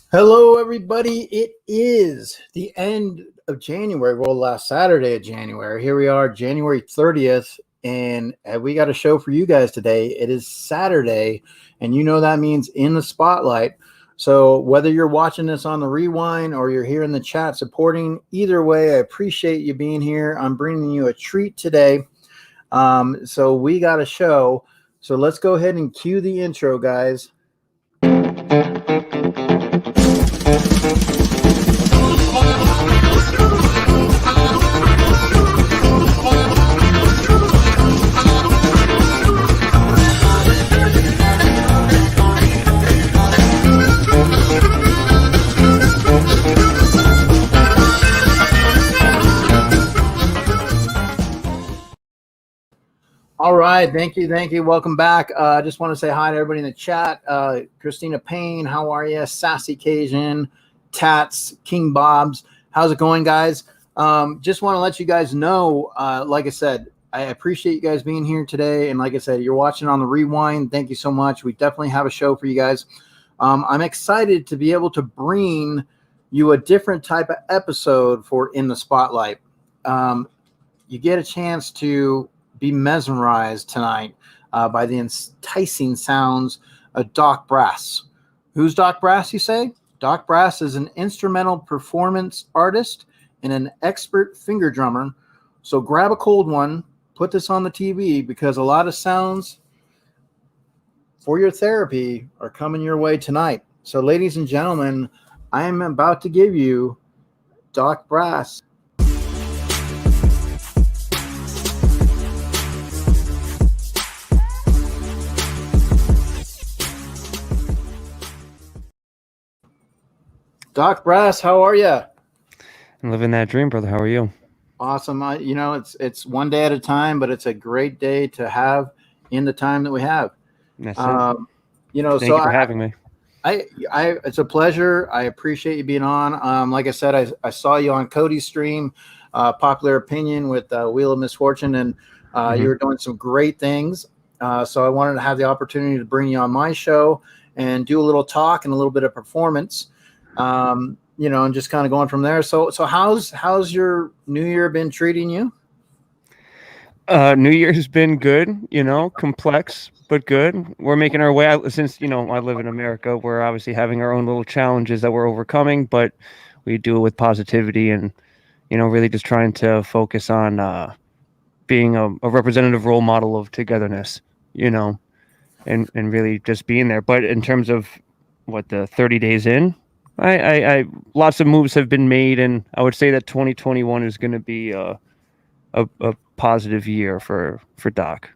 Hello, everybody. It is the end of January. Well, last Saturday of January. Here we are, January 30th, and we got a show for you guys today. It is Saturday, and you know that means in the spotlight. So whether you're watching this on the rewind or you're here in the chat supporting, either way, I appreciate you being here. I'm bringing you a treat today. So we got a show. So let's go ahead and cue the intro, guys. All right, thank you. Welcome back. I just want to say hi to everybody in the chat. Christina Payne, how are you? Sassy Cajun, Tats, King Bob's. How's it going, guys? Just want to let you guys know, like I said, I appreciate you guys being here today. And like I said, you're watching on the rewind. Thank you so much. We definitely have a show for you guys. I'm excited to be able to bring you a different type of episode for In the Spotlight. You get a chance to be mesmerized tonight by the enticing sounds of Doc Brass. Who's Doc Brass, you say? Doc Brass is an instrumental performance artist and an expert finger drummer. So grab a cold one, put this on the TV, because a lot of sounds for your therapy are coming your way tonight. So ladies and gentlemen, I am about to give you Doc Brass. Doc Brass, how are you? I'm living that dream, brother. How are you? Awesome. It's one day at a time, but it's a great day to have in the time that we have. That's it. Thank you for having me. It's a pleasure. I appreciate you being on. Like I said, I saw you on Cody's stream, Popular Opinion with Wheel of Misfortune, and you were doing some great things. So I wanted to have the opportunity to bring you on my show and do a little talk and a little bit of performance. And just kind of going from there. So how's your New Year been treating you? New Year's been good, complex, but good. We're making our way out. Since, I live in America, we're obviously having our own little challenges that we're overcoming, but we do it with positivity and, really just trying to focus on being a representative role model of togetherness, and really just being there. But in terms of the 30 days in, I lots of moves have been made, and I would say that 2021 is going to be a positive year for Doc.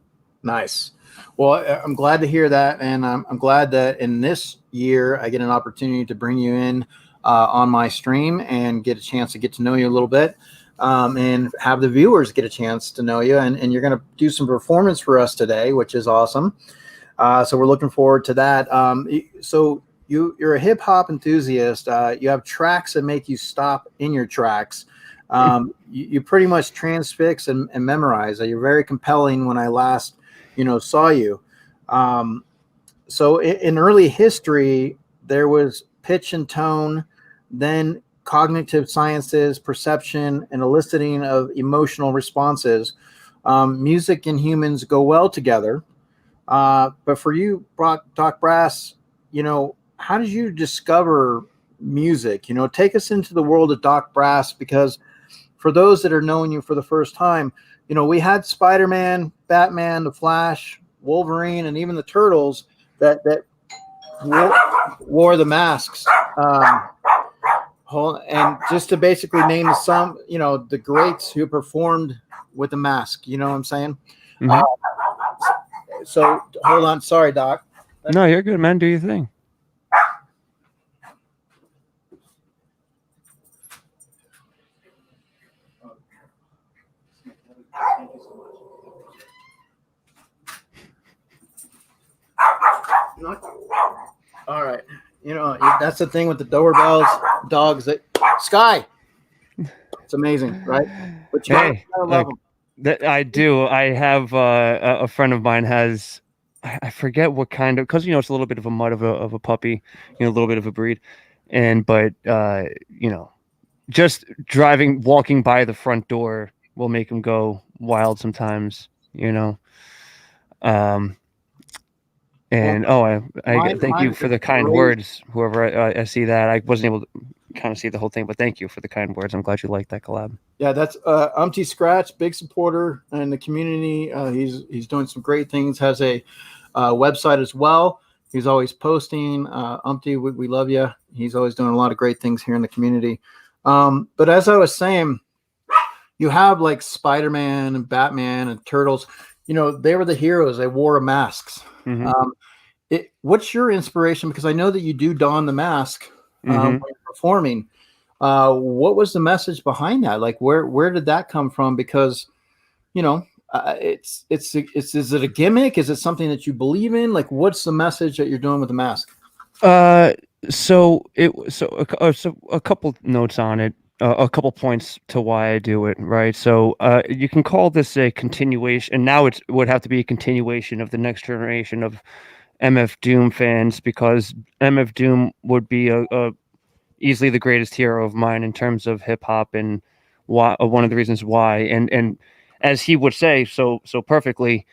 Nice. Well, I'm glad to hear that, and I'm glad that in this year I get an opportunity to bring you in on my stream and get a chance to get to know you a little bit, and have the viewers get a chance to know you. And you're going to do some performance for us today, which is awesome. So we're looking forward to that. So you're a hip hop enthusiast. You have tracks that make you stop in your tracks. You pretty much transfix and memorize. You're very compelling when I last, saw you. So in early history, there was pitch and tone, then cognitive sciences, perception, and eliciting of emotional responses. Music and humans go well together. But for you, Doc Brass, how did you discover music? Take us into the world of Doc Brass, because for those that are knowing you for the first time, we had Spider-Man, Batman, The Flash, Wolverine, and even the Turtles that wore the masks. And just to basically name some, the greats who performed with the mask, you know what I'm saying? Mm-hmm. So hold on. Sorry, Doc. No, you're good, man. Do your thing. All right. That's the thing with the doorbells, dogs. Sky. It's amazing, right? But you gotta love them. I do. I have a friend of mine has, I forget what kind of, because it's a little bit of a mutt of a puppy, a little bit of a breed, but just walking by the front door will make him go wild sometimes, Um, and I thank you mine for is the kind great. words. Whoever I see that, I wasn't able to kind of see the whole thing, but thank you for the kind words. I'm glad you liked that collab. Yeah, that's Scratch, big supporter in the community. He's doing some great things. Has a website as well. He's always posting. We love you. He's always doing a lot of great things here in the community. But as I was saying, you have like Spider-Man and Batman and Turtles. They were the heroes. They wore masks. Mm-hmm. What's your inspiration? Because I know that you do don the mask when Mm-hmm. you're performing. What was the message behind that? Like, where did that come from? Because it's is it a gimmick? Is it something that you believe in? Like, what's the message that you're doing with the mask? So a couple notes on it, a couple points to why I do it, right? So, you can call this a continuation, and now it would have to be a continuation of the next generation of MF Doom fans, because MF Doom would be a easily the greatest hero of mine in terms of hip hop, and why, one of the reasons why, and as he would say so perfectly,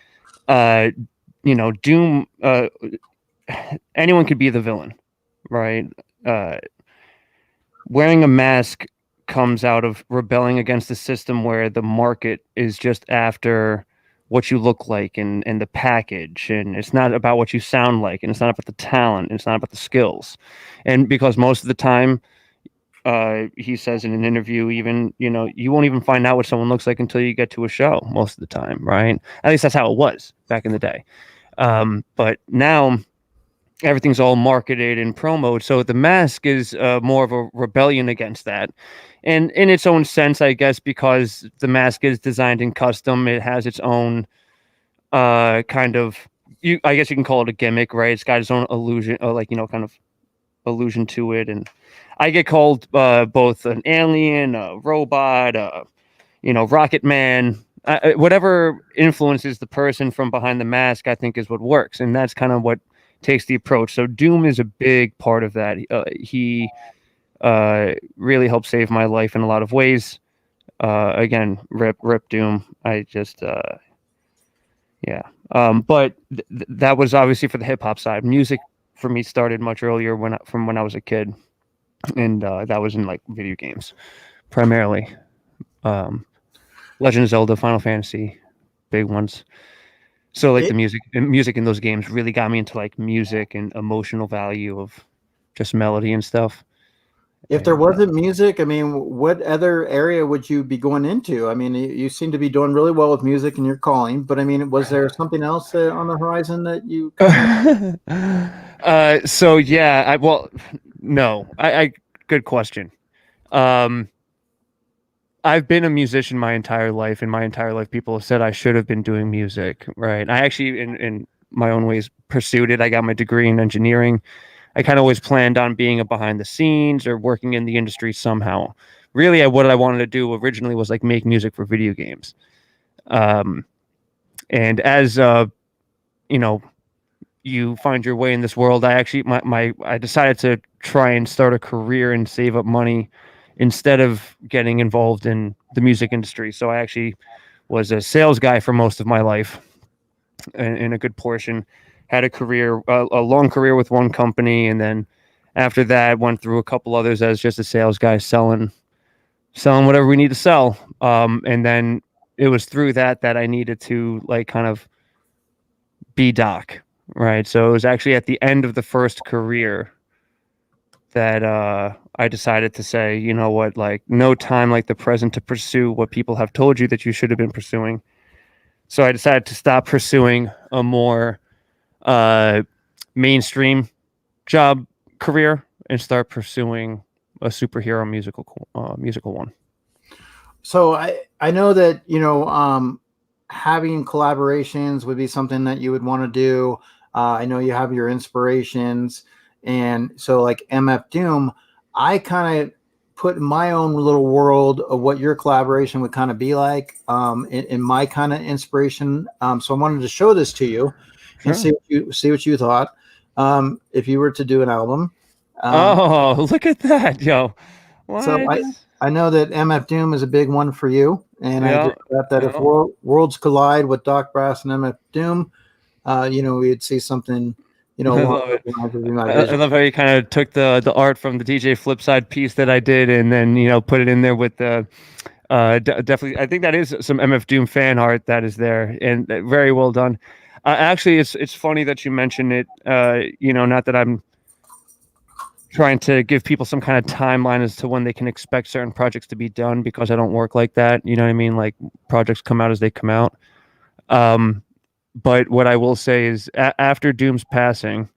uh, Doom, anyone could be the villain, right? Uh, Wearing a mask comes out of rebelling against the system where the market is just after what you look like, and the package, and it's not about what you sound like, and it's not about the talent, and it's not about the skills. And because most of the time, he says in an interview, even, you won't even find out what someone looks like until you get to a show most of the time, right? At least that's how it was back in the day. But now everything's all marketed and promoted. So the mask is more of a rebellion against that. And in its own sense, I guess, because the mask is designed in custom, it has its own kind of, I guess you can call it a gimmick, right? It's got its own illusion, kind of allusion to it. And I get called both an alien, a robot, Rocket Man. Whatever influences the person from behind the mask, I think, is what works, and that's kind of what takes the approach. So Doom is a big part of that. He really helped save my life in a lot of ways. Again, rip Doom. I just yeah. But that was obviously for the hip hop side. Music for me started much earlier, from when I was a kid, and that was in like video games primarily. Um, Legend of Zelda, Final Fantasy, big ones. So like It, the music in those games really got me into like music and emotional value of just melody and stuff. if there And wasn't music, I mean, what other area would you be going into? I mean, you seem to be doing really well with music and your calling, but I mean, was there something else on the horizon that you kind of? so yeah, no, I good question. Um, I've been a musician my entire life, and my entire life people have said I should have been doing music, right? I actually, in my own ways, pursued it. I got my degree in engineering. I kind of always planned on being a behind the scenes or working in the industry somehow. Really, what I wanted to do originally was like make music for video games. Um, and as you know, you find your way in this world, I actually I decided to try and start a career and save up money instead of getting involved in the music industry. So I actually was a sales guy for most of my life, in a good portion. Had a long career with one company, and then after that, went through a couple others as just a sales guy, selling whatever we need to sell. And then it was through that I needed to like kind of be doc, right? So it was actually at the end of the first career that I decided to say, you know what, like no time like the present to pursue what people have told you that you should have been pursuing. So I decided to stop pursuing a more uh, mainstream job career and start pursuing a superhero musical one. So I know that having collaborations would be something that you would want to do. I know you have your inspirations, and so like MF Doom, I kind of put my own little world of what your collaboration would kind of be like in my kind of inspiration. So I wanted to show this to you and Sure. see what you thought. If you were to do an album, Um, Oh, look at that, yo. so What? I know that MF Doom is a big one for you, and I Yeah. just thought that if Yeah. worlds collide with Doc Brass and MF Doom, we'd see something, I along love those it. lines would be my I vision. love how you kind of took the art from the DJ Flipside piece that I did, and then put it in there with the definitely. I think that is some MF Doom fan art that is there, and very well done. Actually, it's funny that you mentioned it. Not that I'm trying to give people some kind of timeline as to when they can expect certain projects to be done, because I don't work like that. You know what I mean? Like, projects come out as they come out. Um, but what I will say is, after Doom's passing,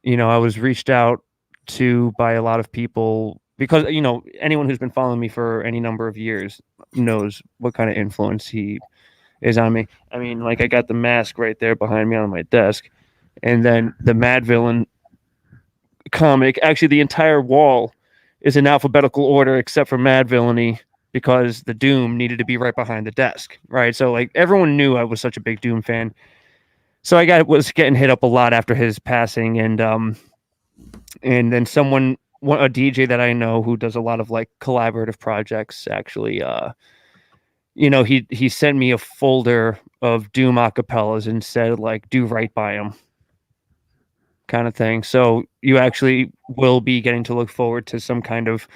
I was reached out to by a lot of people, because anyone who's been following me for any number of years knows what kind of influence he is on me. I mean, like, I got the mask right there behind me on my desk, and then the Mad Villain comic. Actually, the entire wall is in alphabetical order except for Mad Villainy, because the Doom needed to be right behind the desk, right? So, like, everyone knew I was such a big Doom fan. So was getting hit up a lot after his passing, and then a DJ that I know who does a lot of like collaborative projects, actually, he sent me a folder of Doom acapellas and said, like, do right by him, kind of thing. So you actually will be getting to look forward to some kind of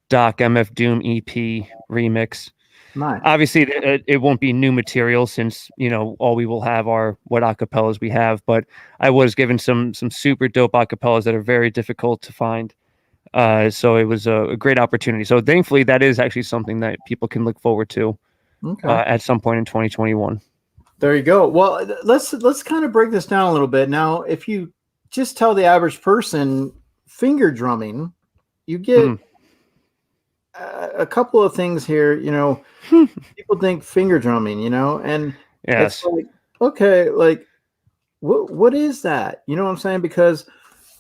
Doc MF Doom EP remix. Nice. Obviously, it won't be new material, since all we will have are what acapellas we have. But I was given some super dope acapellas that are very difficult to find. So it was a great opportunity. So thankfully, that is actually something that people can look forward to Okay. at some point in 2021. There you go. Well, let's kind of break this down a little bit. Now, if you just tell the average person finger drumming, you get Mm. a couple of things here. People think finger drumming, and it's Yes, like, okay, like what is that? You know what I'm saying? Because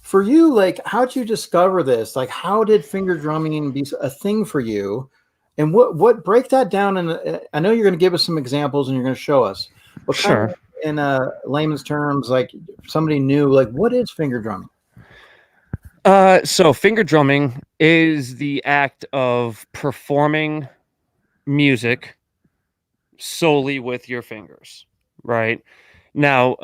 for you, like, how'd you discover this? Like, how did finger drumming be a thing for you? And what break that down? And I know you're going to give us some examples and you're going to show us, but kind of sure. in layman's terms, like somebody new, like, what is finger drumming? So finger drumming is the act of performing music solely with your fingers, right? Now,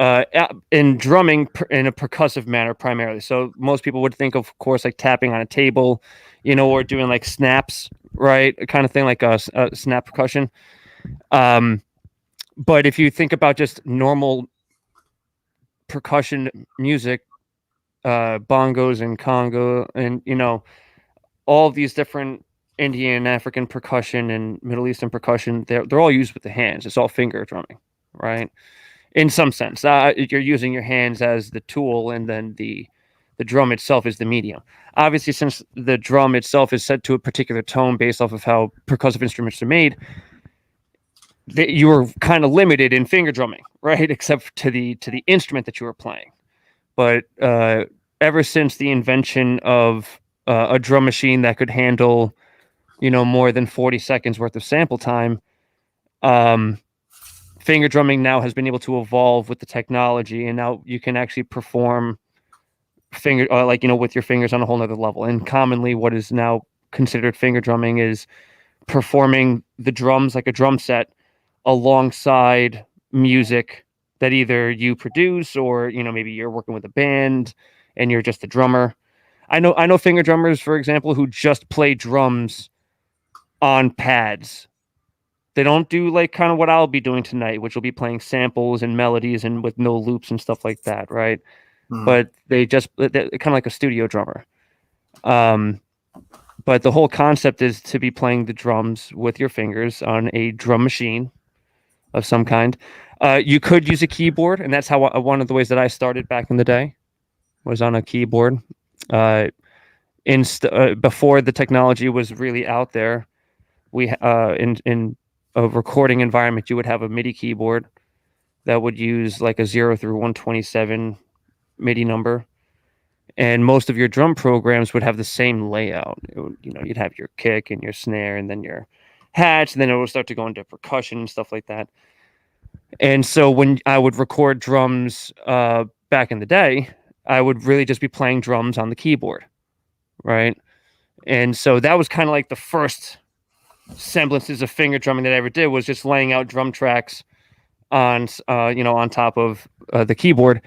in drumming in a percussive manner primarily. So most people would think, of course, like tapping on a table, or doing like snaps, right? Kind of thing, like a snap percussion. Um, but if you think about just normal percussion music, bongos and conga, and all of these different Indian and African percussion and Middle Eastern percussion, they're all used with the hands. It's all finger drumming, right? In some sense, you're using your hands as the tool, and then the drum itself is the medium. Obviously, since the drum itself is set to a particular tone based off of how percussive instruments are made, you were kind of limited in finger drumming, right? Except to the instrument that you were playing. But ever since the invention of a drum machine that could handle, more than 40 seconds worth of sample time, um, finger drumming now has been able to evolve with the technology, and now you can actually perform with your fingers on a whole nother level. And commonly, what is now considered finger drumming is performing the drums like a drum set alongside music that either you produce, or maybe you're working with a band and you're just a drummer. I know finger drummers, for example, who just play drums on pads. They don't do like kind of what I'll be doing tonight, which will be playing samples and melodies and with no loops and stuff like that, right? Hmm. But they're kind of like a studio drummer. Um, but the whole concept is to be playing the drums with your fingers on a drum machine of some kind. You could use a keyboard, and that's how one of the ways that I started back in the day was on a keyboard. Uh, Before the technology was really out there, we in a recording environment, you would have a MIDI keyboard that would use like a 0 through 127 MIDI number, and most of your drum programs would have the same layout. You'd have your kick and your snare, and then your hats, and then it would start to go into percussion and stuff like that. And so when I would record drums back in the day, I would really just be playing drums on the keyboard, right? And so that was kind of like the first semblances of finger drumming that I ever did, was just laying out drum tracks on on top of the keyboard.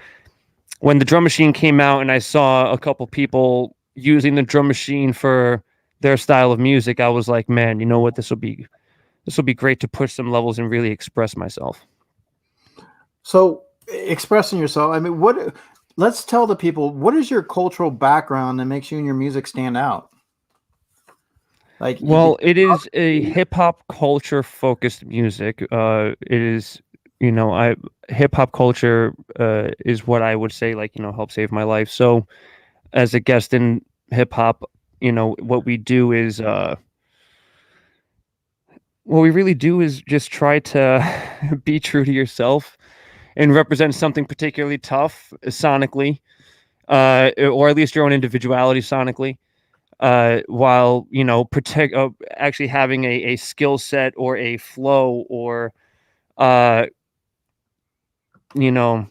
When the drum machine came out and I saw a couple people using the drum machine for their style of music, I was like, man, you know what, this will be great to push some levels and really express myself. So expressing yourself, I mean, let's tell the people, what is your cultural background that makes you and your music stand out? Like, Well, it is a hip hop culture focused music. It is, I hip hop culture is what I would say, like, help save my life. So, as a guest in hip hop, what we do is, what we really do is just try to be true to yourself and represent something particularly tough sonically, or at least your own individuality sonically, while protect actually having a skill set or a flow or uh, you know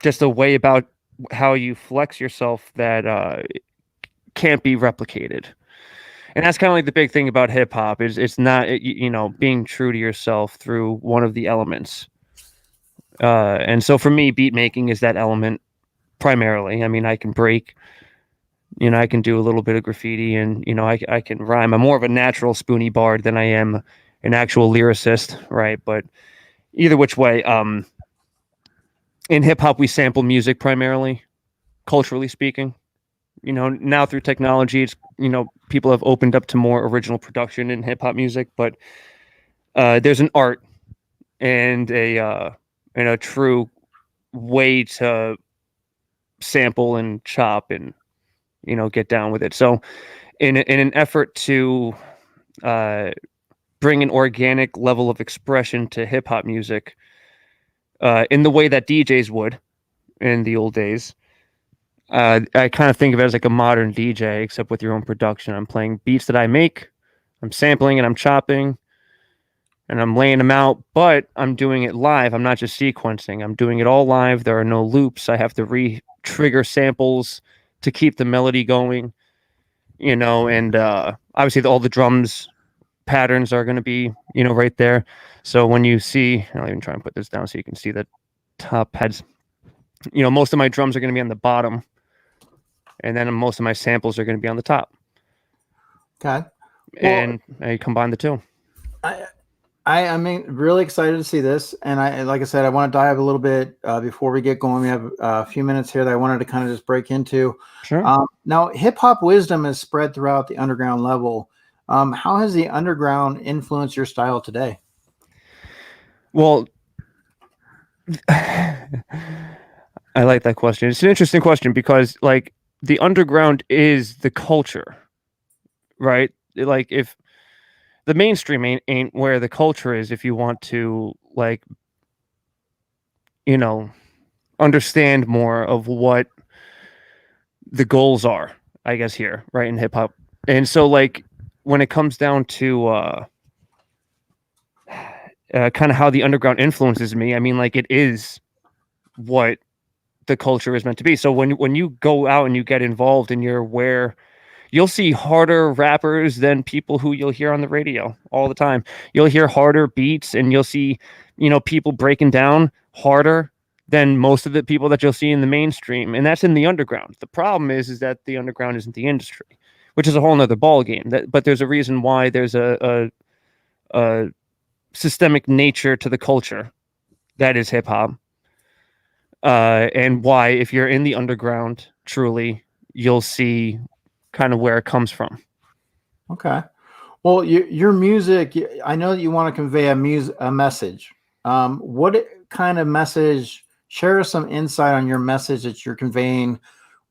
just a way about how you flex yourself that can't be replicated. And that's kind of like the big thing about hip hop is it's not being true to yourself through one of the elements. And so for me, beat making is that element primarily. I mean, I can break. I can do a little bit of graffiti, and I can rhyme. I'm more of a natural spoony bard than I am an actual lyricist, right? But either which way, in hip hop we sample music primarily, culturally speaking. Now through technology, it's people have opened up to more original production in hip hop music, but there's an art and a true way to sample and chop and get down with it. So in an effort to uh, bring an organic level of expression to hip hop music, in the way that DJs would in the old days, I kind of think of it as like a modern DJ, except with your own production. I'm playing beats that I make, I'm sampling and I'm chopping, and I'm laying them out, but I'm doing it live. I'm not just sequencing. I'm doing it all live. There are no loops. I have to re-trigger samples to keep the melody going, and obviously all the drums patterns are going to be, right there. So when you see, I'll even try and put this down so you can see the top heads. Most of my drums are going to be on the bottom, and then most of my samples are going to be on the top. Okay. And I combine the two. I mean, really excited to see this. And like I said, I want to dive a little bit before we get going. We have a few minutes here that I wanted to kind of just break into. Sure. Now, hip hop wisdom is spread throughout the underground level. How has the underground influenced your style today? Well, I like that question. It's an interesting question because, like, the underground is the culture, right? Like, if the mainstream ain't where the culture is, if you want to, like, understand more of what the goals are, I guess, here, right, in hip hop. And so, like, when it comes down to kind of how the underground influences me, I mean, like, it is what the culture is meant to be. So when you go out and you get involved and you're where you'll see harder rappers than people who you'll hear on the radio all the time. You'll hear harder beats and you'll see, people breaking down harder than most of the people that you'll see in the mainstream. And that's in the underground. The problem is that the underground isn't the industry, which is a whole nother ball game. But there's a reason why there's a systemic nature to the culture that is hip hop. And why, if you're in the underground, truly, you'll see kind of where it comes from. Okay. Well, your music, I know that you want to convey a message. What kind of message? Share some insight on your message that you're conveying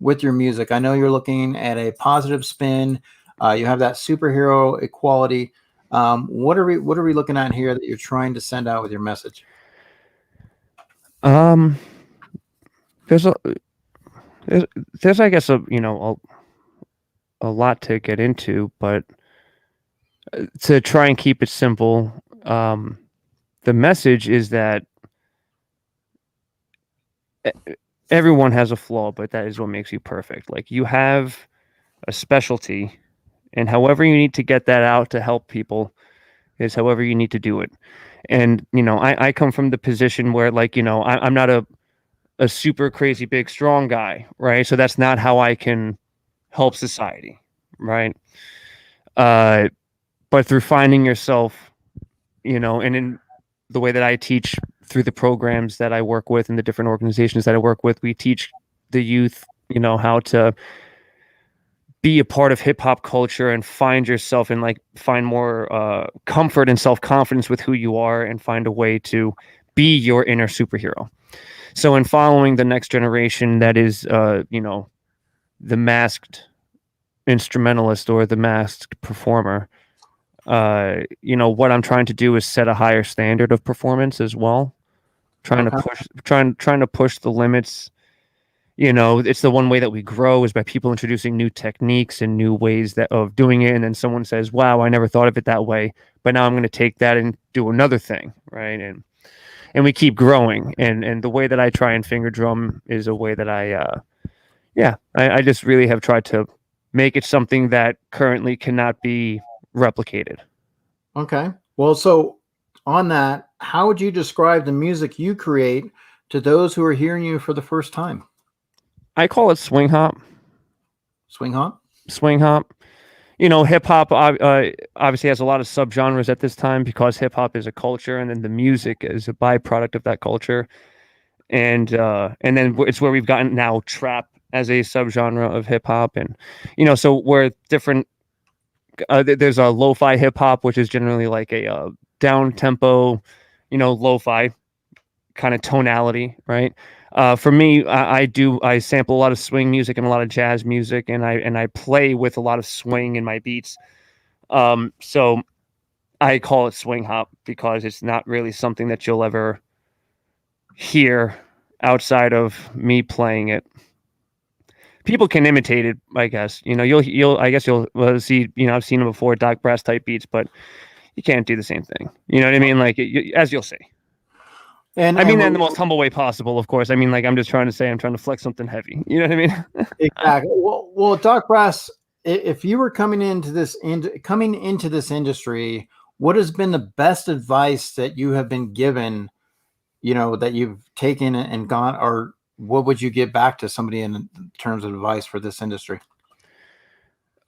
with your music. I know you're looking at a positive spin. You have that superhero equality. What are we looking at here that you're trying to send out with your message? There's a there's I guess a lot to get into, but to try and keep it simple, the message is that everyone has a flaw, but that is what makes you perfect. Like, you have a specialty, and however you need to get that out to help people is however you need to do it. And, I come from the position where, like, I'm not a super crazy big strong guy, right? So that's not how I can help society, right? But through finding yourself, and in the way that I teach through the programs that I work with and the different organizations that I work with, we teach the youth, how to be a part of hip hop culture and find yourself and like find more comfort and self confidence with who you are and find a way to be your inner superhero. So in following the next generation that is, the masked instrumentalist or the masked performer, what I'm trying to do is set a higher standard of performance as well. Trying Okay. to push the limits. It's the one way that we grow is by people introducing new techniques and new ways of doing it. And then someone says, wow, I never thought of it that way, but now I'm going to take that and do another thing. Right. And we keep growing. And the way that I try and finger drum is a way that I just really have tried to make it something that currently cannot be replicated. Okay. Well, so on that, how would you describe the music you create to those who are hearing you for the first time? I call it swing hop. Swing hop? Swing hop. Hip hop obviously has a lot of subgenres at this time because hip hop is a culture, and then the music is a byproduct of that culture. And then it's where we've gotten now trap as a subgenre of hip hop, and so we're different. There's a lo-fi hip hop, which is generally like a down tempo, lo-fi kind of tonality, right? For me, I sample a lot of swing music and a lot of jazz music, and I play with a lot of swing in my beats. So I call it swing hop because it's not really something that you'll ever hear outside of me playing it. People can imitate it, I guess. You'll see. I've seen them before, Doc Brass type beats, but you can't do the same thing. You know what I mean? Like as you'll see. And I mean that in the most humble way possible, of course. I mean, like, I'm just trying to say I'm trying to flex something heavy. You know what I mean? exactly. Well, Doc Brass, if you were coming into this industry, what has been the best advice that you have been given? That you've taken and gone, or what would you give back to somebody in terms of advice for this industry?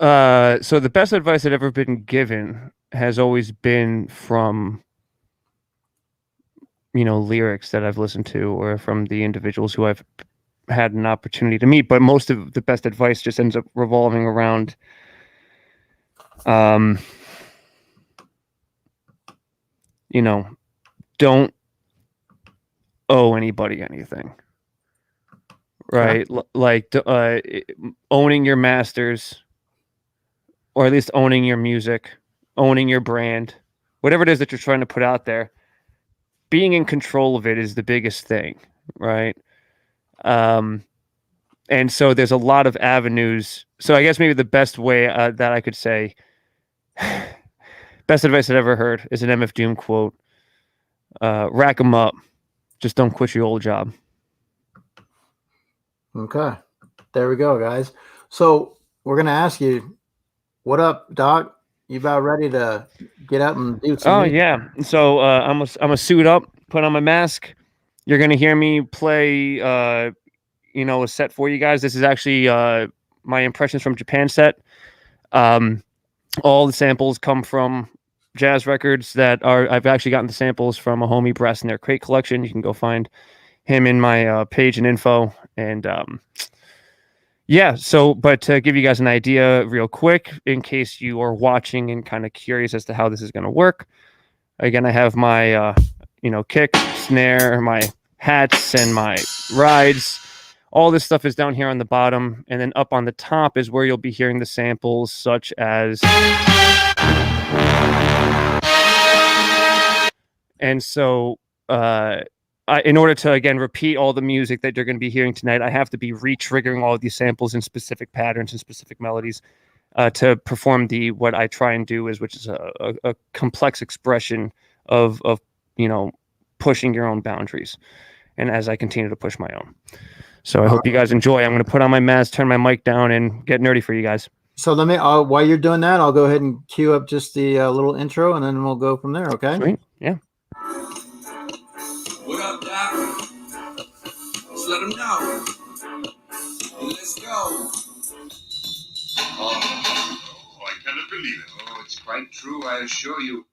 So the best advice that ever been given has always been from lyrics that I've listened to or from the individuals who I've had an opportunity to meet. But most of the best advice just ends up revolving around don't owe anybody anything, right? Like owning your masters, or at least owning your music, owning your brand, whatever it is that you're trying to put out there. Being in control of it is the biggest thing, right? And so there's a lot of avenues. So I guess maybe the best way that I could say, best advice I've ever heard is an MF Doom quote: "Rack 'em up, just don't quit your old job." Okay, there we go, guys. So we're gonna ask you, what up, Doc? You about ready to get out and do some? Oh yeah. So I'm a suit up, put on my mask. You're gonna hear me play a set for you guys. This is actually my impressions from Japan set. All the samples come from jazz records that I've actually gotten the samples from a homie Brass in their crate collection. You can go find him in my page and info. And yeah, so, but to give you guys an idea real quick, in case you are watching and kind of curious as to how this is going to work, again, I have my, kick, snare, my hats, and my rides. All this stuff is down here on the bottom, and then up on the top is where you'll be hearing the samples, such as... And so, in order to, again, repeat all the music that you're going to be hearing tonight, I have to be re-triggering all of these samples in specific patterns and specific melodies to perform what I try and do which is a complex expression of pushing your own boundaries. And as I continue to push my own. So I hope you guys enjoy. I'm going to put on my mask, turn my mic down, and get nerdy for you guys. So let me, while you're doing that, I'll go ahead and cue up just the little intro, and then we'll go from there. Okay. Sweet. Yeah. What up, Doc? Let's let them know. Let's go. Oh, I cannot believe it. Oh, it's quite true, I assure you.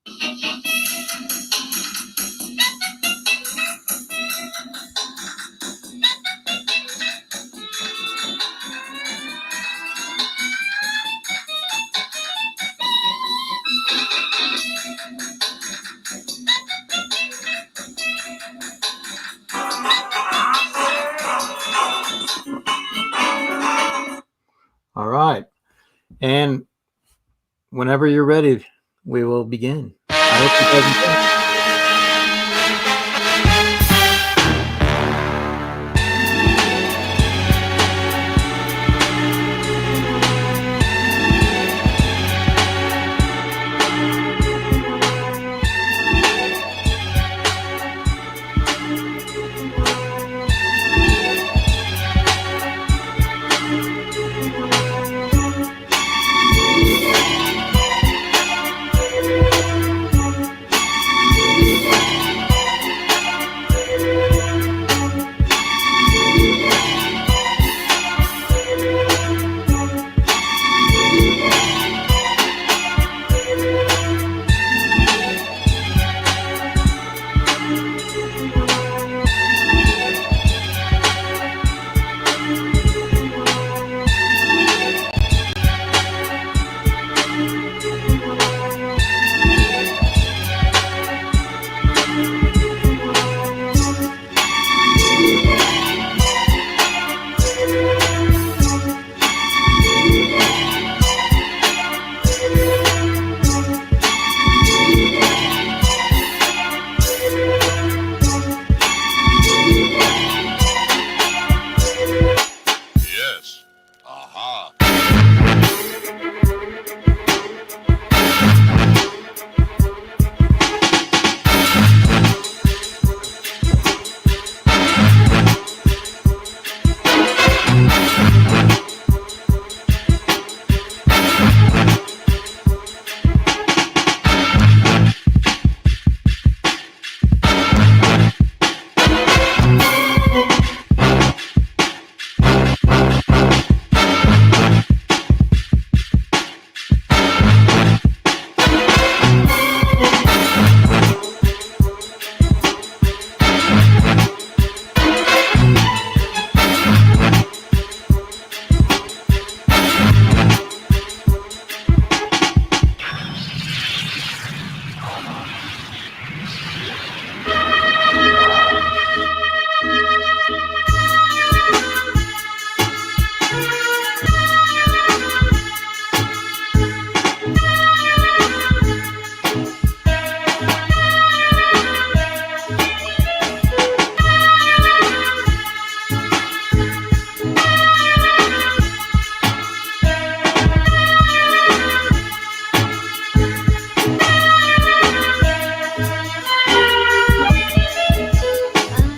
All right. And whenever you're ready, we will begin. I hope you guys enjoy.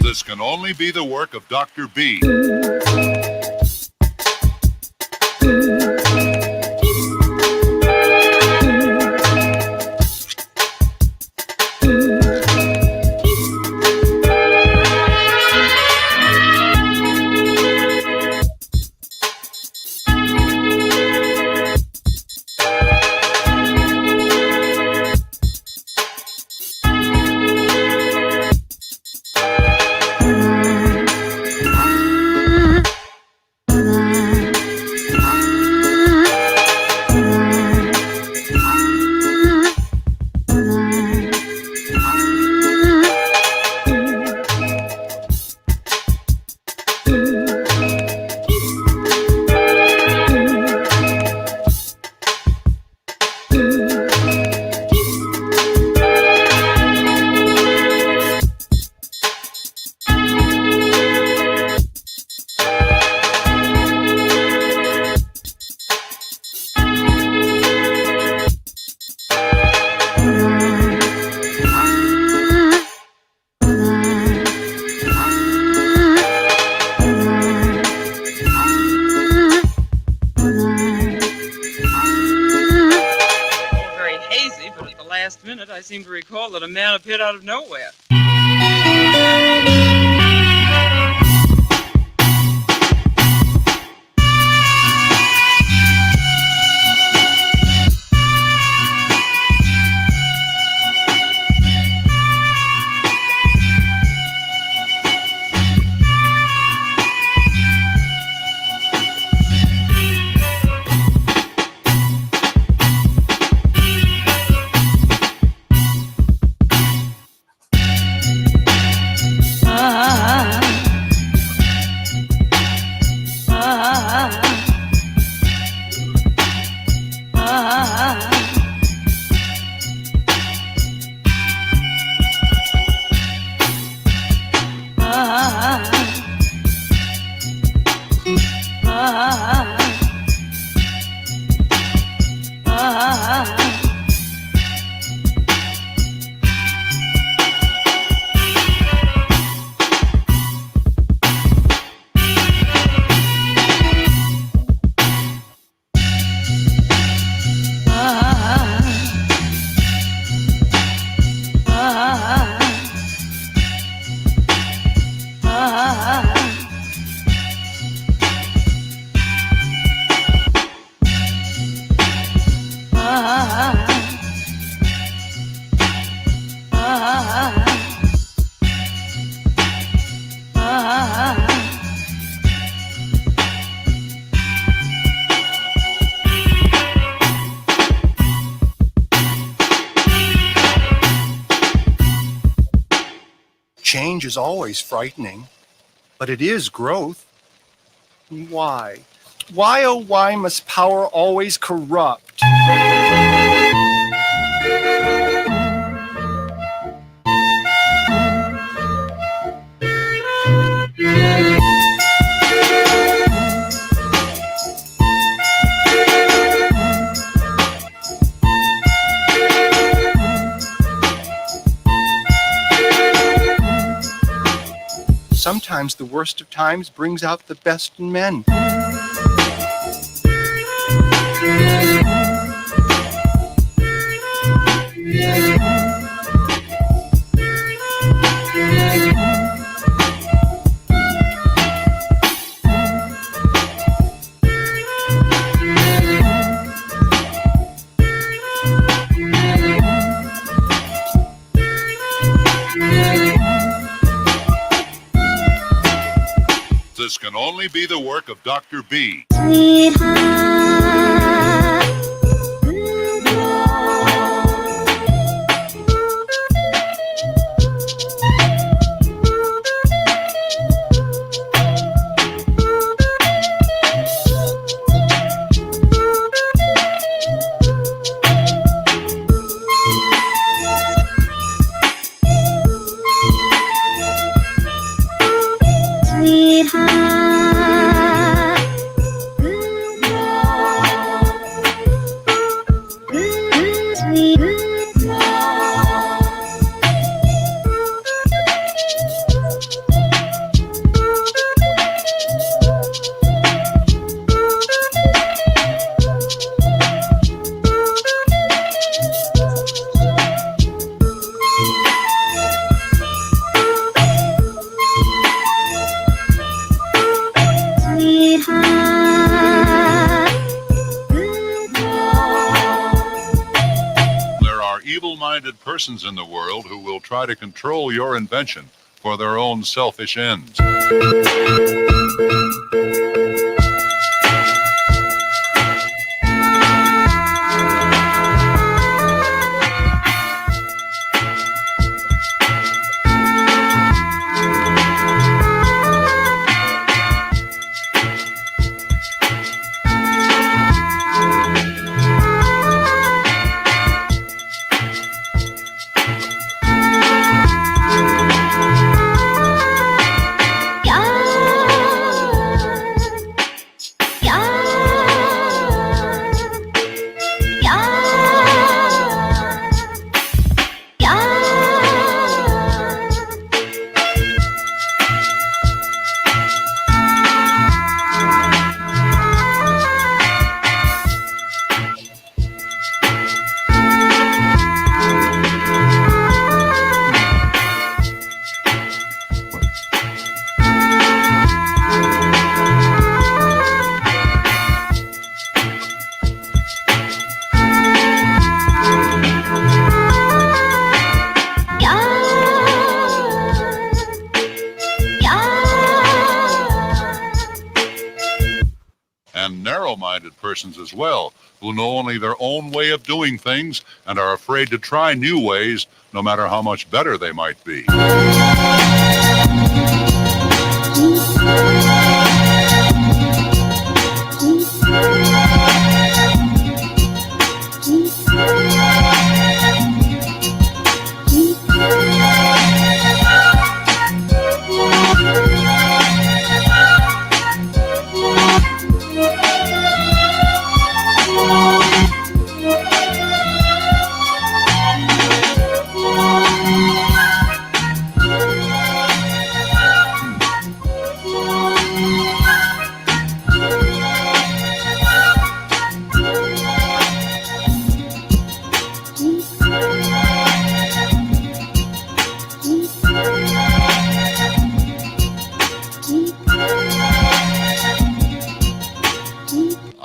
This can only be the work of Dr. B. seem to recall that a man appeared out of nowhere. Change is always frightening, but it is growth. Why? Why, oh, why must power always corrupt? Sometimes the worst of times brings out the best in men. This can only be the work of Dr. B. Evil-minded persons in the world who will try to control your invention for their own selfish ends. educated persons as well, who know only their own way of doing things and are afraid to try new ways, no matter how much better they might be.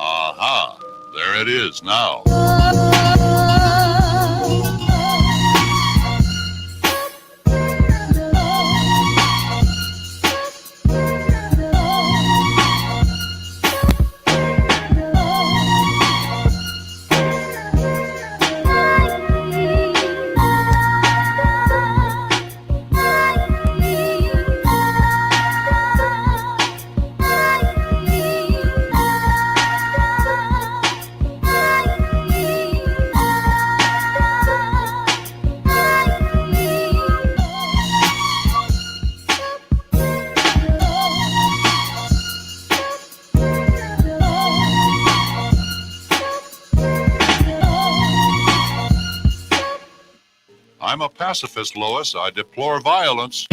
Aha, there it is now. I'm a pacifist, Lois. I deplore violence.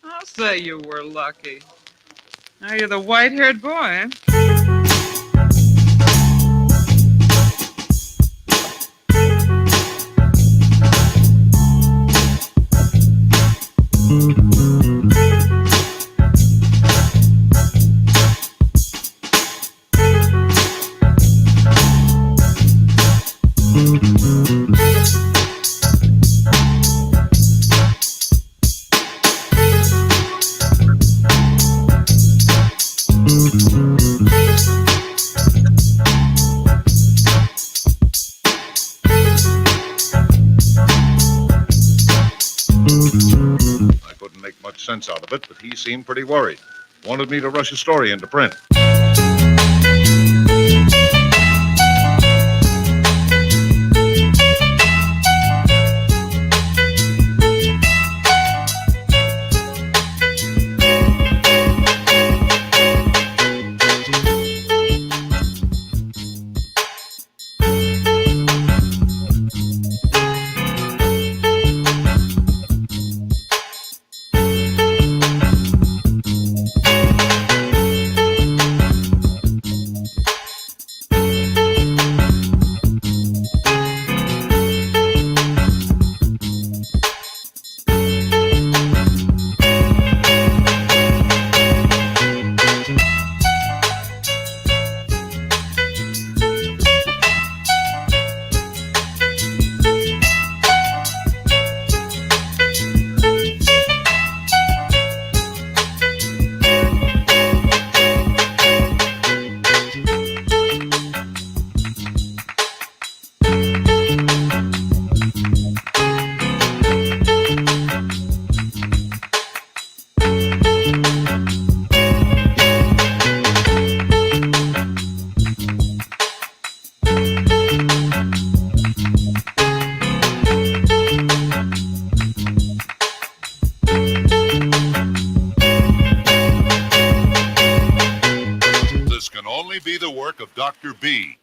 I'll say you were lucky. Now you're the white-haired boy. I couldn't make much sense out of it, but he seemed pretty worried. Wanted me to rush a story into print. Dr. B.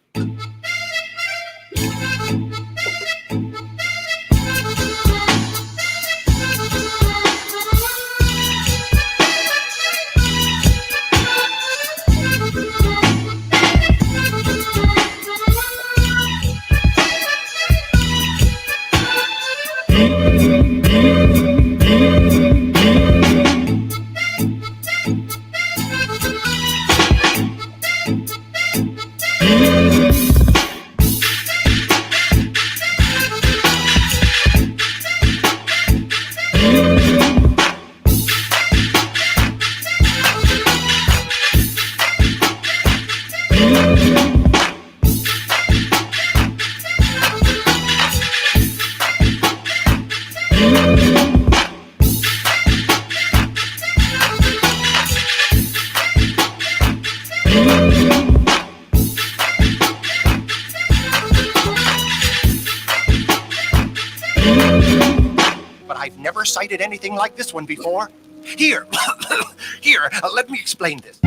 But I've never cited anything like this one before. Here, here, let me explain this.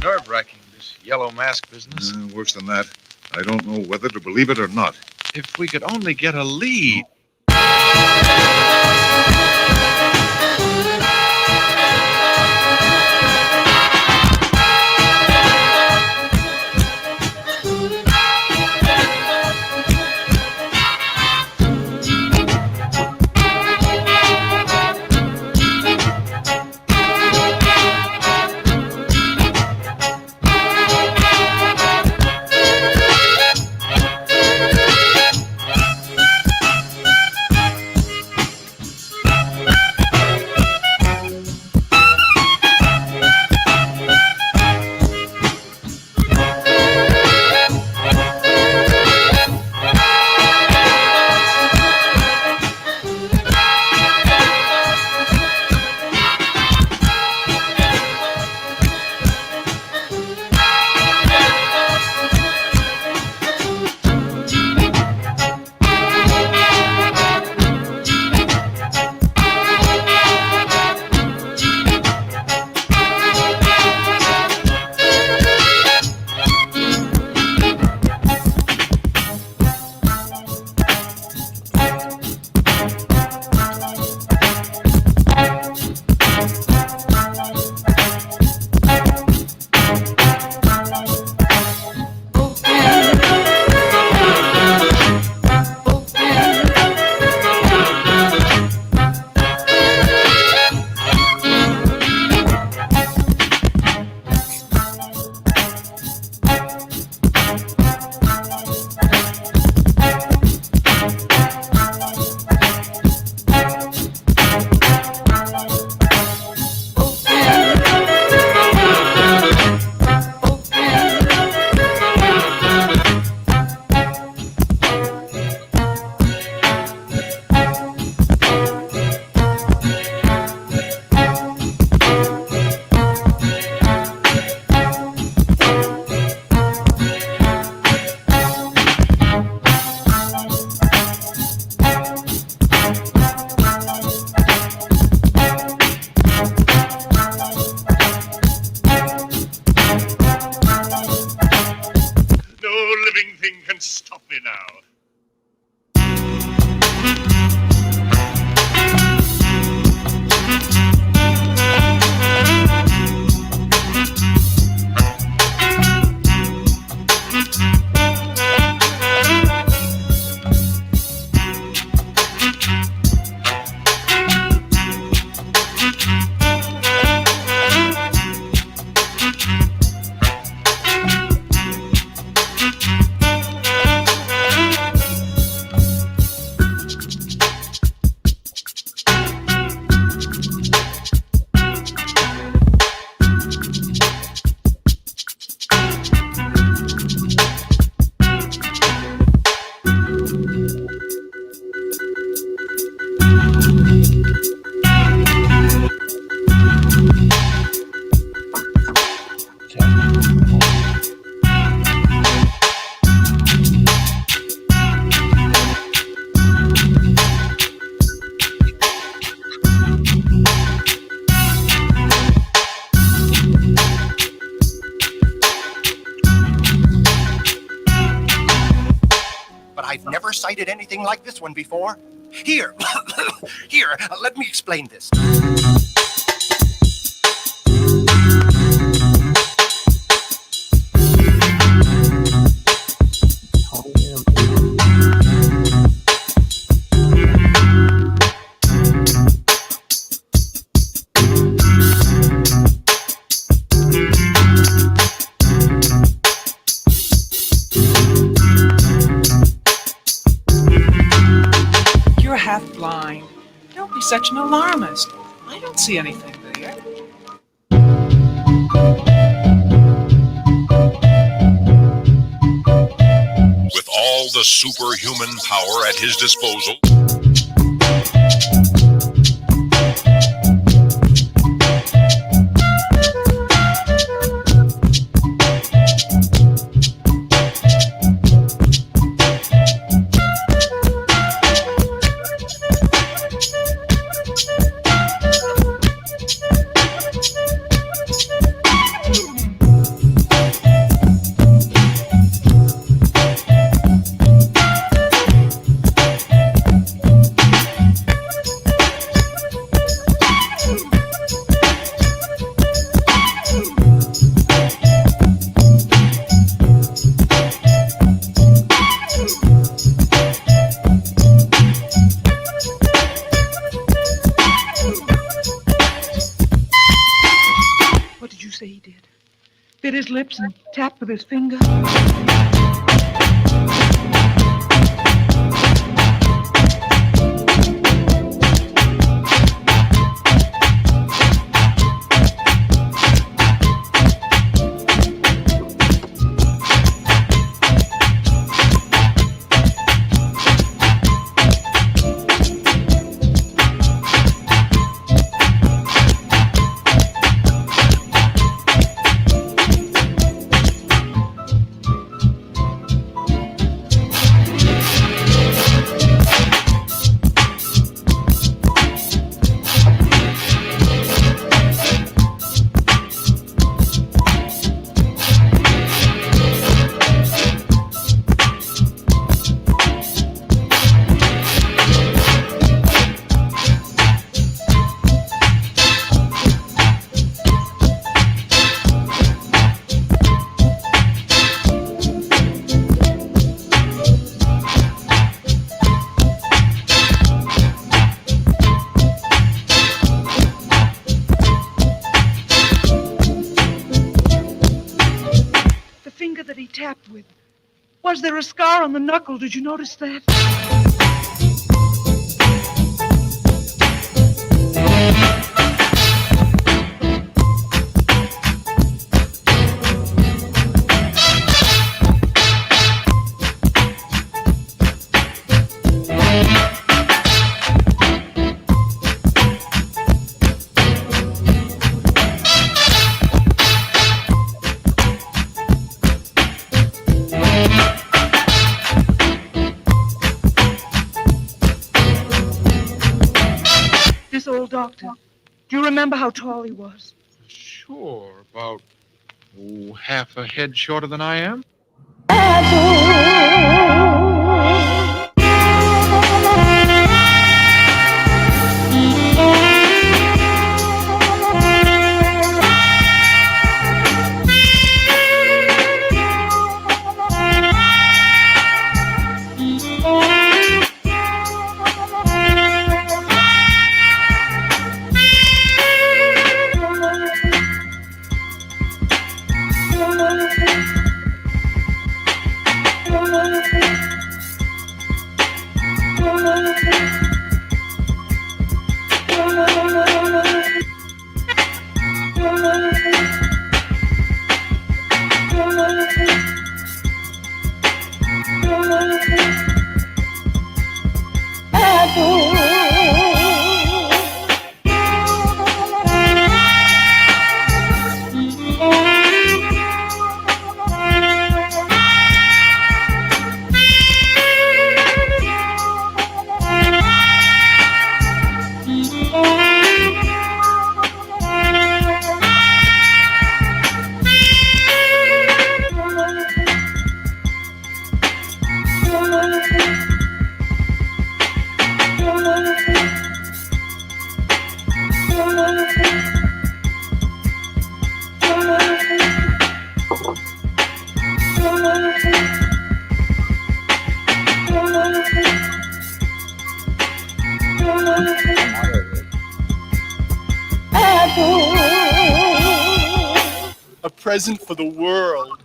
Nerve-wracking, this yellow mask business. Worse than that. I don't know whether to believe it or not. If we could only get a lead. I've never cited anything like this one before. Here, here, let me explain this. You're half blind. Don't be such an alarmist. I don't see anything there. With all the superhuman power at his disposal, What did you say he did? Bit his lips and tapped with his finger? That he tapped with. Was there a scar on the knuckle? Did you notice that? This old doctor. Do you remember how tall he was? Sure, about half a head shorter than I am. present for the world.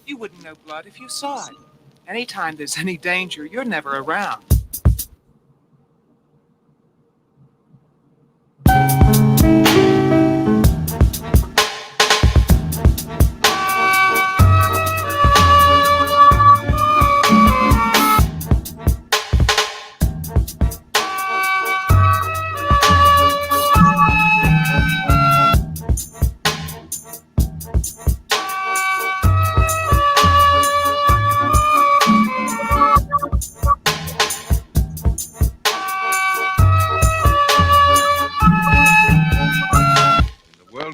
You wouldn't know blood if you saw it. Anytime there's any danger, you're never around.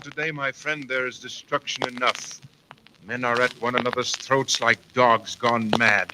Today, my friend, there is destruction enough. Men are at one another's throats like dogs gone mad.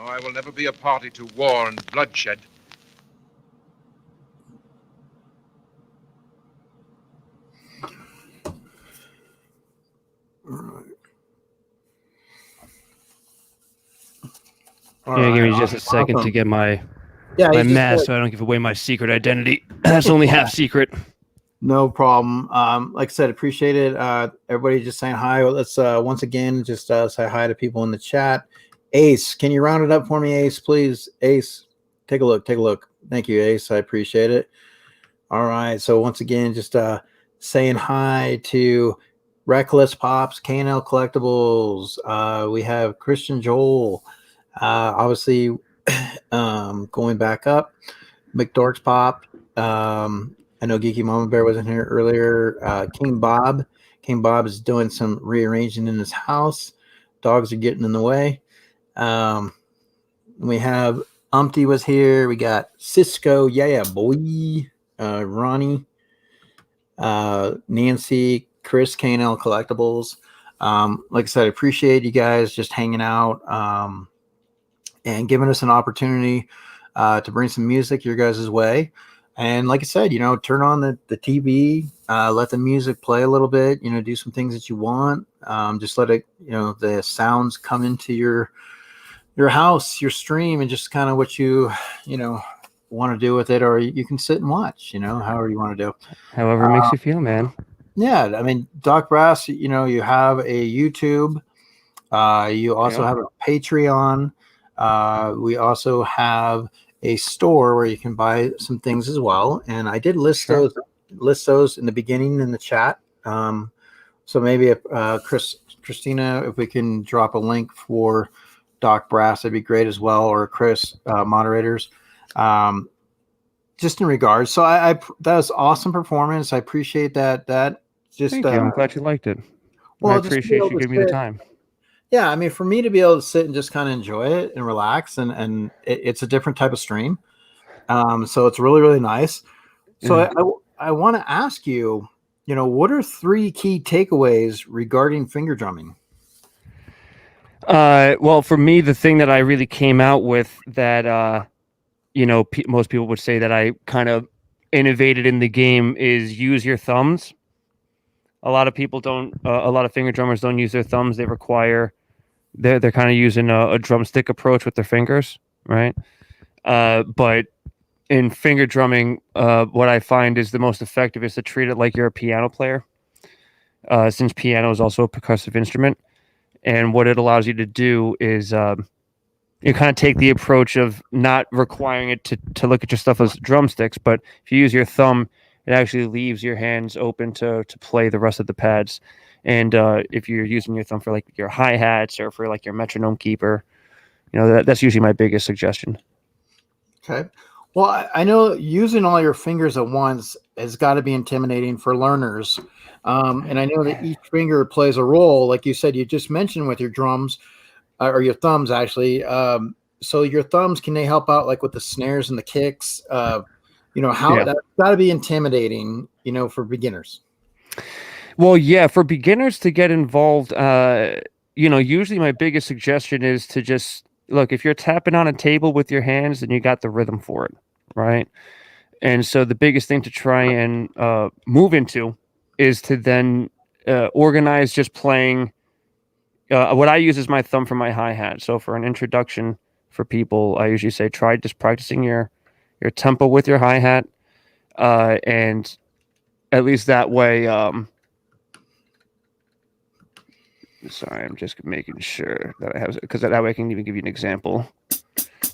I will never be a party to war and bloodshed. Yeah, give me just a second to get my mask so I don't give away my secret identity. That's only half secret. No problem. Like I said, appreciate it. Everybody just saying hi. Let's once again just say hi to people in the chat. Ace, can you round it up for me, Ace, please? Ace, take a look. Take a look. Thank you, Ace. I appreciate it. All right. So once again, just saying hi to Reckless Pops, K&L Collectibles. We have Christian Joel. Obviously, going back up, McDork's Pop. I know Geeky Mama Bear was in here earlier. King Bob. King Bob is doing some rearranging in his house. Dogs are getting in the way. We have Umpty was here. We got Cisco. Yeah, boy. Ronnie. Nancy. Chris, K&L Collectibles. Like I said, I appreciate you guys just hanging out and giving us an opportunity to bring some music your guys' way. And like I said, turn on the TV, let the music play a little bit, do some things that you want. Just let it, the sounds come into your house, your stream, and just kind of what you want to do with it, or you can sit and watch, however you want to do. However it makes you feel, man. Yeah. I mean, Doc Brass, you have a YouTube. You also have a Patreon. We also have a store where you can buy some things as well, and I did list those in the beginning in the chat. So maybe if Christina, if we can drop a link for Doc Brass, that'd be great as well, or Chris, moderators. Just in regards, so I that was awesome performance. I appreciate that. Just thank you. I'm glad you liked it. Well, I appreciate you giving me the time. Yeah, I mean, for me to be able to sit and just kind of enjoy it and relax, it's a different type of stream. So it's really, really nice. So Yeah. I want to ask you, what are three key takeaways regarding finger drumming? Well, for me, the thing that I really came out with that, most people would say that I kind of innovated in the game is use your thumbs. A lot of people don't. A lot of finger drummers don't use their thumbs. They're kind of using a drumstick approach with their fingers, right? But in finger drumming, what I find is the most effective is to treat it like you're a piano player, since piano is also a percussive instrument. And what it allows you to do is you kind of take the approach of not requiring it to look at your stuff as drumsticks, but if you use your thumb, it actually leaves your hands open to play the rest of the pads. And if you're using your thumb for like your hi-hats or for like your metronome keeper, that's usually my biggest suggestion. Okay. Well, I know using all your fingers at once has got to be intimidating for learners. And I know that each finger plays a role, like you said, you just mentioned with your drums or your thumbs, actually. So your thumbs, can they help out like with the snares and the kicks? How Yeah. that's got to be intimidating, for beginners. Well, yeah, for beginners to get involved, usually my biggest suggestion is to just look, if you're tapping on a table with your hands, then you got the rhythm for it, right? And so the biggest thing to try and move into is to then organize just playing. What I use is my thumb for my hi-hat. So for an introduction for people, I usually say try just practicing your tempo with your hi-hat, and at least that way. Sorry, I'm just making sure that I have, because that way I can even give you an example.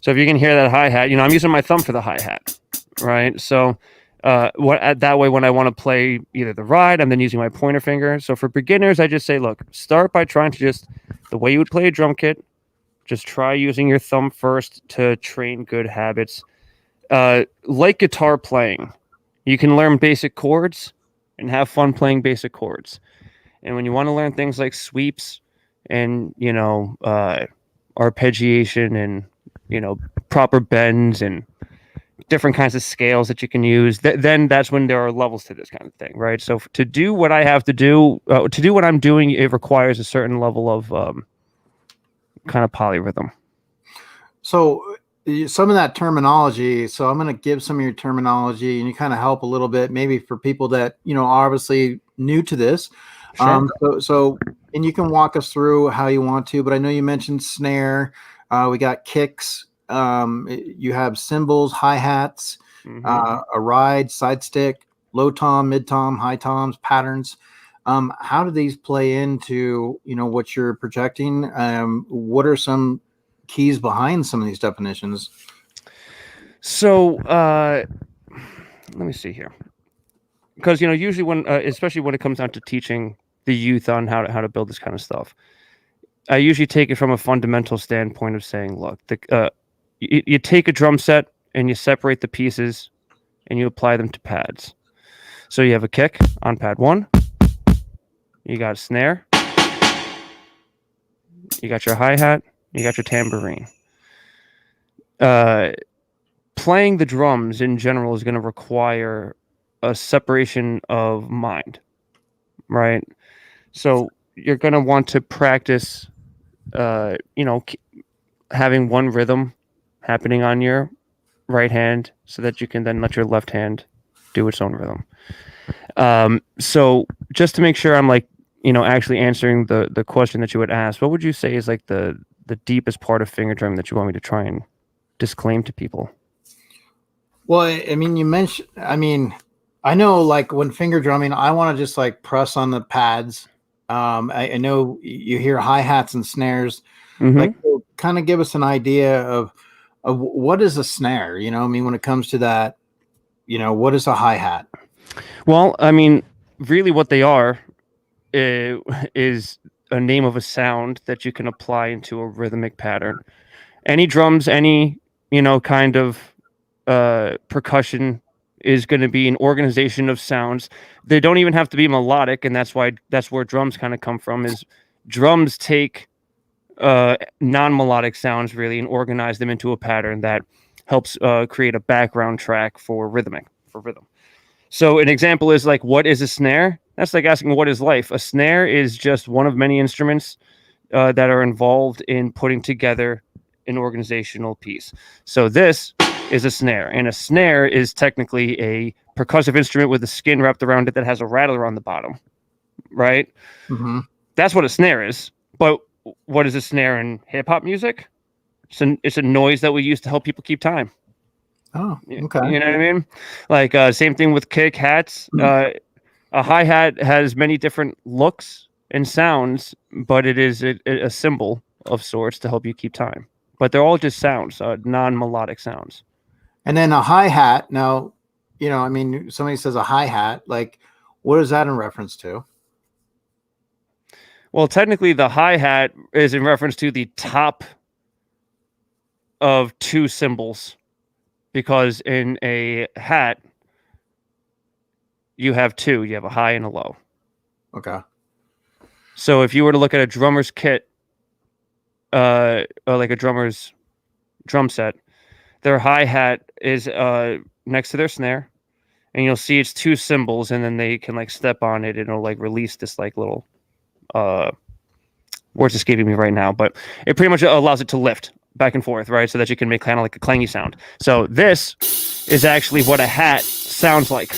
So if you can hear that hi-hat, I'm using my thumb for the hi-hat, right? So that way when I want to play either the ride, I'm then using my pointer finger. So for beginners, I just say, look, start by trying to just, the way you would play a drum kit, just try using your thumb first to train good habits. Like guitar playing, you can learn basic chords and have fun playing basic chords. And when you want to learn things like sweeps and, arpeggiation and, proper bends and different kinds of scales that you can use, then that's when there are levels to this kind of thing, right? So to do what I have to do what I'm doing, it requires a certain level of kind of polyrhythm. So some of that terminology, so I'm going to give some of your terminology and you kind of help a little bit, maybe for people that, are obviously new to this. Sure. And you can walk us through how you want to, but I know you mentioned snare. We got kicks. You have cymbals, hi-hats, a ride, side stick, low tom, mid tom, high toms, patterns. How do these play into, what you're projecting? What are some keys behind some of these definitions? So let me see here, because usually when especially when it comes down to teaching the youth on how to build this kind of stuff, I usually take it from a fundamental standpoint of saying, look, you take a drum set and you separate the pieces and you apply them to pads. So you have a kick on pad 1, you got a snare, you got your hi-hat, you got your tambourine. Playing the drums in general is going to require a separation of mind, right? So you're going to want to practice, having one rhythm happening on your right hand so that you can then let your left hand do its own rhythm. So just to make sure I'm actually answering the question that you would ask, what would you say is like the deepest part of finger drumming that you want me to try and disclaim to people? Well, I mean, I know like when finger drumming, I want to just like press on the pads. I know you hear hi-hats and snares. Mm-hmm. Like, kind of give us an idea of what is a snare, when it comes to that, what is a hi-hat? Well, really what they are is a name of a sound that you can apply into a rhythmic pattern. Any drums, any, kind of percussion is going to be an organization of sounds. They don't even have to be melodic, and that's where drums kind of come from. Is drums take non-melodic sounds really and organize them into a pattern that helps create a background track for rhythm. So an example is like, what is a snare? That's like asking, what is life? A snare is just one of many instruments that are involved in putting together an organizational piece. So this is a snare, and a snare is technically a percussive instrument with a skin wrapped around it that has a rattler on the bottom, right? Mm-hmm. That's what a snare is. But what is a snare in hip hop music? It's a noise that we use to help people keep time. Oh, okay. You know what I mean? Like same thing with kick hats. A hi-hat has many different looks and sounds, but it is a symbol of sorts to help you keep time. But they're all just sounds, non-melodic sounds. And then a hi-hat. Now, I mean, somebody says a hi-hat, like, what is that in reference to? Well, technically the hi-hat is in reference to the top of two cymbals, because in a hat you have two. You have a high and a low. Okay. So if you were to look at a drummer's kit, or like a drummer's drum set, their hi-hat is next to their snare, and you'll see it's two cymbals, and then they can like step on it, and it'll like release this like little words escaping me right now, but it pretty much allows it to lift back and forth, right? So that you can make kind of like a clangy sound. So this is actually what a hat sounds like.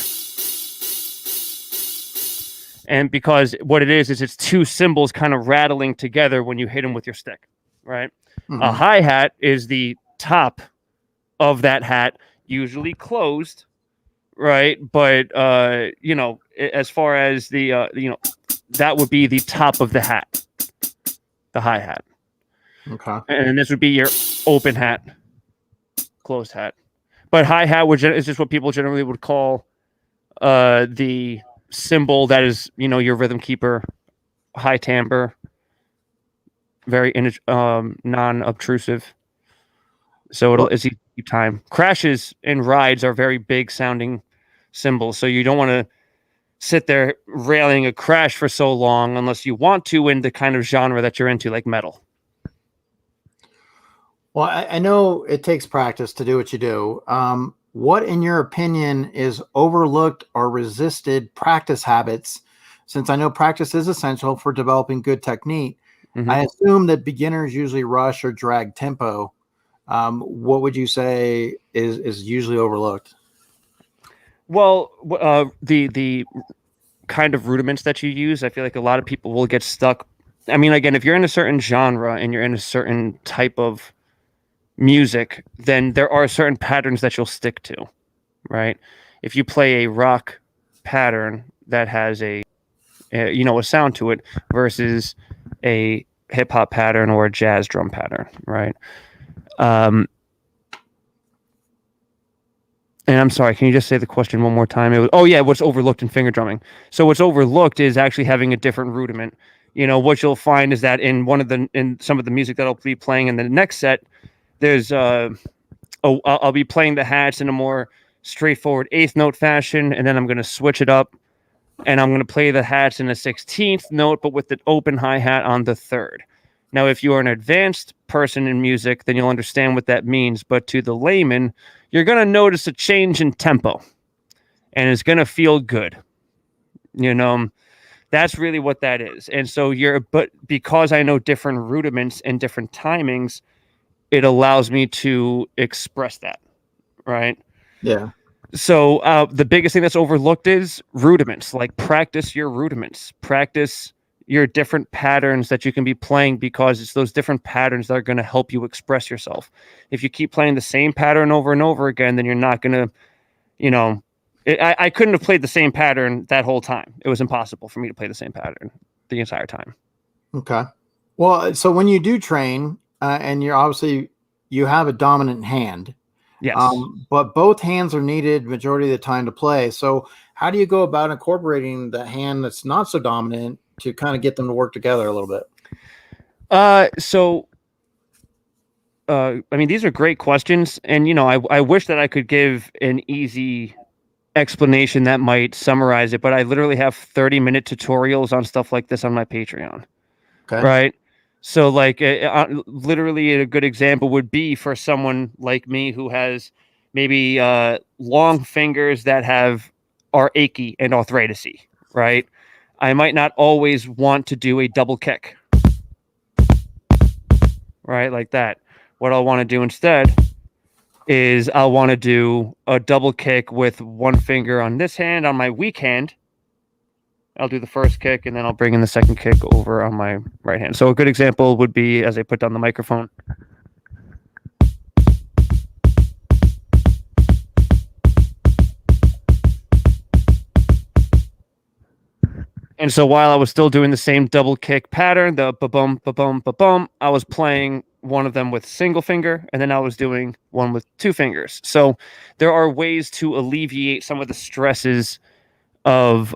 And because what it is it's two cymbals kind of rattling together when you hit them with your stick, right? Mm-hmm. A hi-hat is the top of that hat, usually closed, right? But as far as the that would be the top of the hat, the hi-hat. Okay. And this would be your open hat, closed hat. But hi-hat is just what people generally would call the symbol that is, your rhythm keeper, high timbre, very non-obtrusive. So it's easy to keep time. Crashes and rides are very big sounding symbols. So you don't want to sit there railing a crash for so long unless you want to in the kind of genre that you're into, like metal. Well, I know it takes practice to do what you do. What, in your opinion, is overlooked or resisted practice habits? Since I know practice is essential for developing good technique, Mm-hmm. I assume that beginners usually rush or drag tempo. What would you say is usually overlooked? Well, the kind of rudiments that you use, I feel like a lot of people will get stuck. I mean, again, if you're in a certain genre and you're in a certain type of music, then there are certain patterns that you'll stick to, right? If you play a rock pattern that has a sound to it versus a hip hop pattern or a jazz drum pattern, right? And I'm sorry, can you just say the question one more time? What's overlooked in finger drumming? So what's overlooked is actually having a different rudiment. What you'll find is that in some of the music that I'll be playing in the next set, there's I'll be playing the hats in a more straightforward eighth note fashion, and then I'm going to switch it up, and I'm going to play the hats in a 16th note, but with the open hi-hat on the third. Now, if you are an advanced person in music, then you'll understand what that means. But to the layman, you're going to notice a change in tempo, and it's going to feel good. That's really what that is. And so but because I know different rudiments and different timings, it allows me to express that, right? Yeah. So the biggest thing that's overlooked is rudiments. Like, practice your rudiments. Practice your different patterns that you can be playing, because it's those different patterns that are going to help you express yourself. If you keep playing the same pattern over and over again, then you're not going to, I couldn't have played the same pattern that whole time. It was impossible for me to play the same pattern the entire time. Okay. Well, so when you do train, and you have a dominant hand, Yes. But both hands are needed majority of the time to play. So how do you go about incorporating the hand that's not so dominant to kind of get them to work together a little bit? I mean, these are great questions, and I wish that I could give an easy explanation that might summarize it, but I literally have 30-minute tutorials on stuff like this on my Patreon. Okay. Right? So like literally a good example would be for someone like me who has maybe long fingers that are achy and arthritis-y, right? I might not always want to do a double kick, right? Like that. What I'll want to do instead is I'll want to do a double kick with one finger on this hand. On my weak hand, I'll do the first kick, and then I'll bring in the second kick over on my right hand. So a good example would be as I put down the microphone. And so while I was still doing the same double kick pattern, the ba-bum, ba-bum, ba-bum, I was playing one of them with single finger, and then I was doing one with two fingers. So there are ways to alleviate some of the stresses of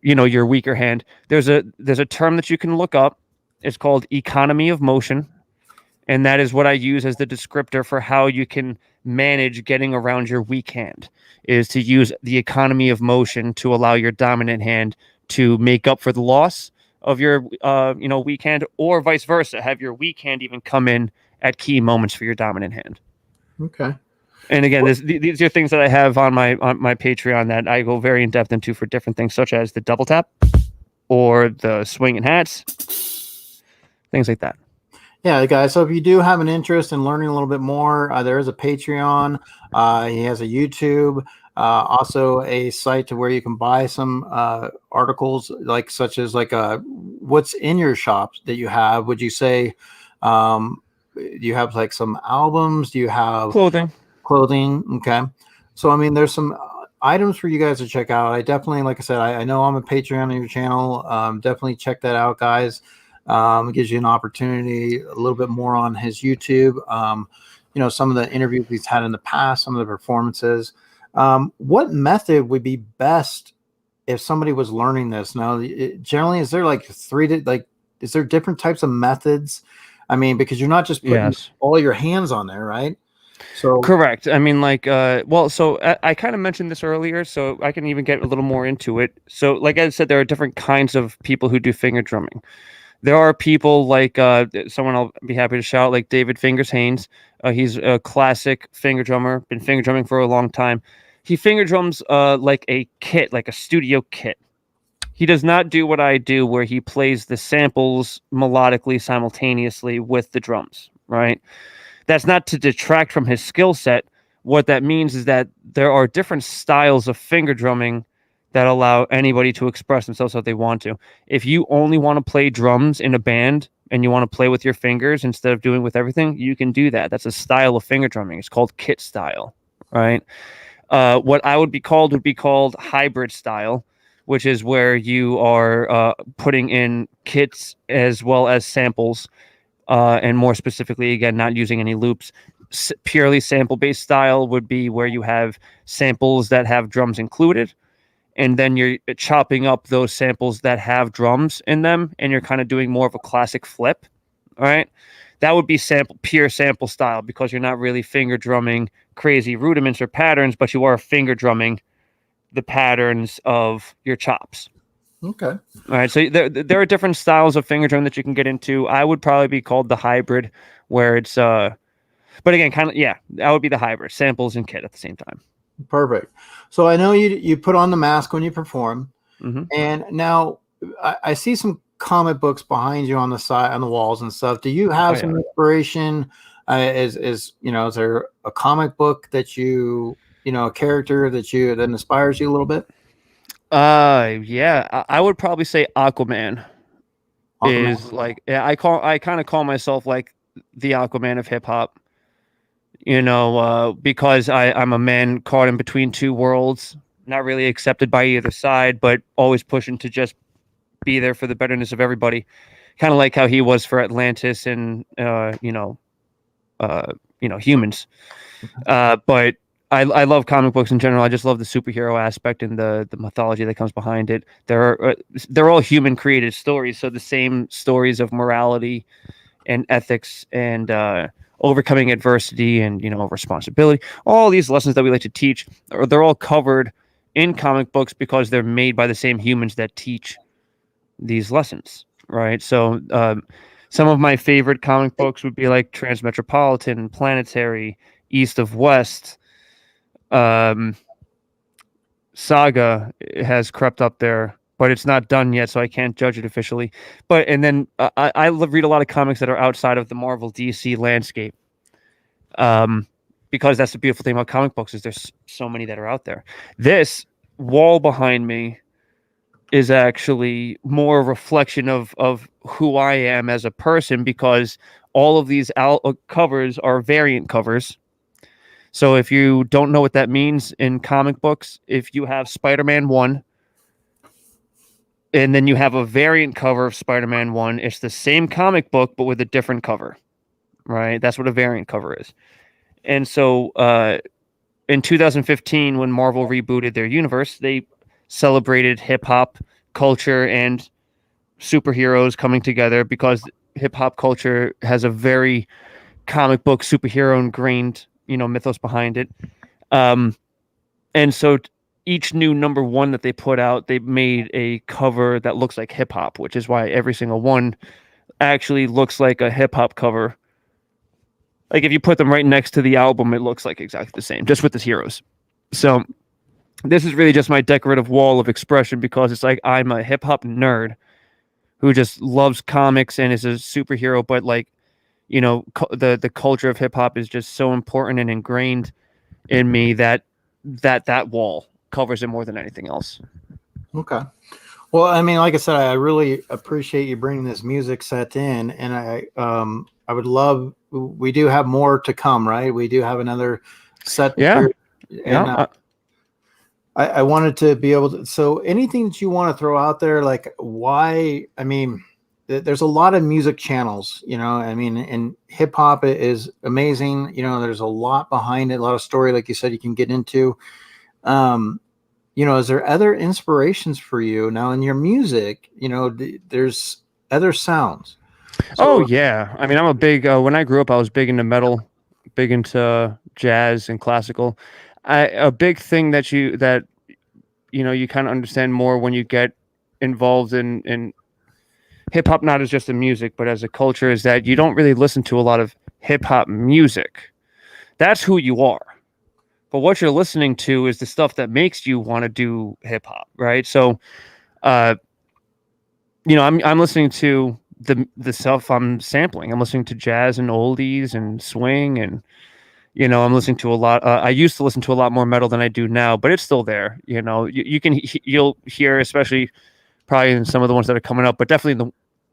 your weaker hand. There's a term that you can look up. It's called economy of motion, and that is what I use as the descriptor for how you can manage getting around your weak hand, is to use the economy of motion to allow your dominant hand to make up for the loss of your weak hand, or vice versa, have your weak hand even come in at key moments for your dominant hand. Okay. And again, these are things that I have on my Patreon that I go very in depth into for different things, such as the double tap or the swinging hats, things like that. Yeah, guys. So if you do have an interest in learning a little bit more, there is a Patreon. He has a YouTube, also a site to where you can buy some articles, such as what's in your shop that you have. Would you say do you have like some albums? Do you have Clothing? Okay. So I mean, there's some items for you guys to check out. I definitely, like I said, I know I'm a Patreon on your channel. Definitely check that out, guys. It gives you an opportunity a little bit more on his YouTube. Some of the interviews he's had in the past, some of the performances. What method would be best if somebody was learning this? Now, generally, is there is there different types of methods? I mean, because you're not just putting all your hands on there, right? So correct. I mean, so I kind of mentioned this earlier, so I can even get a little more into it. So, like I said, there are different kinds of people who do finger drumming. There are people like someone I'll be happy to shout, like David Fingers Haynes. He's a classic finger drummer, been finger drumming for a long time. He finger drums like a kit, like a studio kit. He does not do what I do, where he plays the samples melodically simultaneously with the drums, right? That's not to detract from his skill set. What that means is that there are different styles of finger drumming that allow anybody to express themselves how they want to. If you only want to play drums in a band and you want to play with your fingers instead of doing with everything, you can do that. That's a style of finger drumming. It's called kit style, right? What I would be called hybrid style, which is where you are putting in kits as well as samples, and more specifically, again, not using any loops. Purely sample-based style would be where you have samples that have drums included, and then you're chopping up those samples that have drums in them, and you're kind of doing more of a classic flip. All right. That would be pure sample style, because you're not really finger drumming crazy rudiments or patterns, but you are finger drumming the patterns of your chops. Okay. All right. So there are different styles of finger drum that you can get into. I would probably be called the hybrid, where it's but again, that would be the hybrid, samples and kit at the same time. Perfect. So I know you put on the mask when you perform, and now I see some comic books behind you on the side, on the walls and stuff. Do you have some inspiration? Is there a comic book that a character that inspires you a little bit? I would probably say Aquaman. Is like, I kind of call myself like the Aquaman of hip hop. Because I'm a man caught in between two worlds, not really accepted by either side, but always pushing to just be there for the betterness of everybody. Kind of like how he was for Atlantis and humans. But I love comic books in general. I just love the superhero aspect and the mythology that comes behind it. They're all human created stories, so the same stories of morality and ethics and overcoming adversity and responsibility. All these lessons that we like to teach, they're all covered in comic books because they're made by the same humans that teach these lessons, right? So Some of my favorite comic books would be like Transmetropolitan, Planetary, East of West. Saga has crept up there, but it's not done yet, so I can't judge it officially. But and then I read a lot of comics that are outside of the Marvel DC landscape, because that's the beautiful thing about comic books is there's so many that are out there. This wall behind me is actually more a reflection of who I am as a person, because all of these covers are variant covers. So if you don't know what that means in comic books, if you have Spider-Man 1 and then you have a variant cover of Spider-Man 1, it's the same comic book but with a different cover, right? That's what a variant cover is. And so in 2015, when Marvel rebooted their universe, they celebrated hip-hop culture and superheroes coming together, because hip-hop culture has a very comic book superhero ingrained mythos behind it. And so each new number one that they put out, they made a cover that looks like hip hop, which is why every single one actually looks like a hip hop cover. Like if you put them right next to the album, it looks like exactly the same, just with the heroes. So this is really just my decorative wall of expression, because it's like I'm a hip hop nerd who just loves comics and is a superhero, but like, the culture of hip hop is just so important and ingrained in me that wall covers it more than anything else. Okay. Well, I mean, like I said, I really appreciate you bringing this music set in, and I would love. We do have more to come, right? We do have another set. Yeah. Here, and I wanted to be able to. So, anything that you want to throw out there, like why? I mean, there's a lot of music channels, I mean, and hip hop is amazing. There's a lot behind it, a lot of story, like you said, you can get into. Is there other inspirations for you now in your music? There's other sounds. So, yeah. I mean, I'm a big, when I grew up, I was big into metal, big into jazz and classical. A big thing that you kind of understand more when you get involved in hip hop, not as just a music, but as a culture, is that you don't really listen to a lot of hip hop music. That's who you are. But what you're listening to is the stuff that makes you want to do hip hop, right? So, I'm listening to the stuff I'm sampling. I'm listening to jazz and oldies and swing, and I'm listening to a lot. I used to listen to a lot more metal than I do now, but it's still there. You'll hear, especially probably in some of the ones that are coming up, but definitely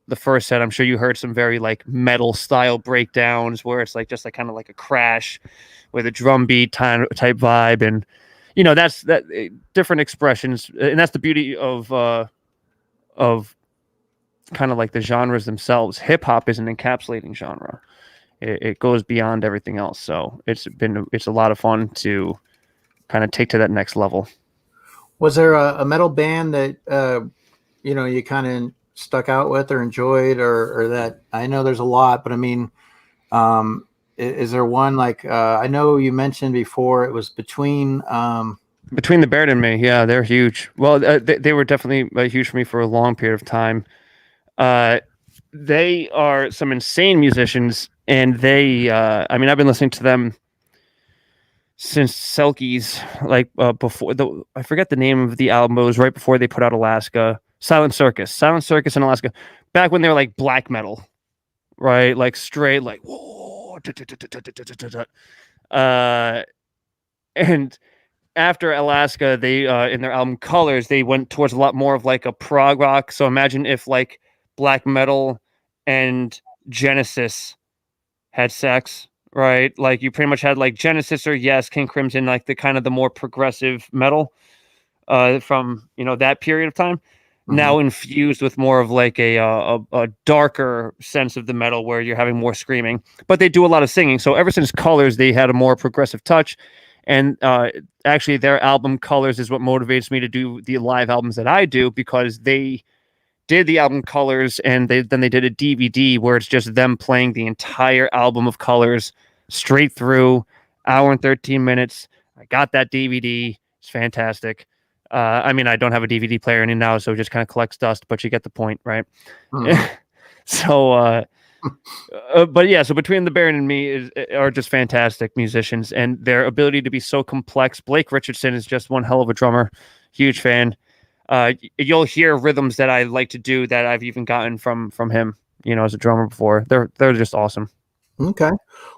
the first set, I'm sure you heard some very like metal style breakdowns where it's like just like kind of like a crash with a drum beat type vibe, and that's different expressions, and that's the beauty of kind of like the genres themselves. Hip hop is an encapsulating genre. It goes beyond everything else, so it's a lot of fun to kind of take to that next level. Was there a metal band that you kind of stuck out with or enjoyed, or that? I know there's a lot, but I mean, is there one like I know you mentioned before it was Between the Beard and Me? Yeah, they're huge. Well, they were definitely huge for me for a long period of time. They are some insane musicians, and they I mean, I've been listening to them since Selkies, like before I forget the name of the album. It was right before they put out Alaska. Silent Circus in Alaska, back when they were like black metal, right? Like straight, like whoa, and after Alaska, they in their album Colors, they went towards a lot more of like a prog rock. So imagine if like black metal and Genesis had sex, right? Like you pretty much had like Genesis or Yes, King Crimson, like the kind of the more progressive metal from that period of time. Now infused with more of like a darker sense of the metal where you're having more screaming, but they do a lot of singing. So ever since Colors, they had a more progressive touch. And actually their album Colors is what motivates me to do the live albums that I do, because they did the album Colors and then they did a DVD where it's just them playing the entire album of Colors straight through, hour and 13 minutes. I got that DVD. It's fantastic. I mean, I don't have a DVD player in it now, so it just kind of collects dust, but you get the point, right? So But yeah, so between the Baron and me are just fantastic musicians, and their ability to be so complex. Blake Richardson is just one hell of a drummer. Huge fan. You'll hear rhythms that I like to do that I've even gotten from him, as a drummer before. They're just awesome. Okay.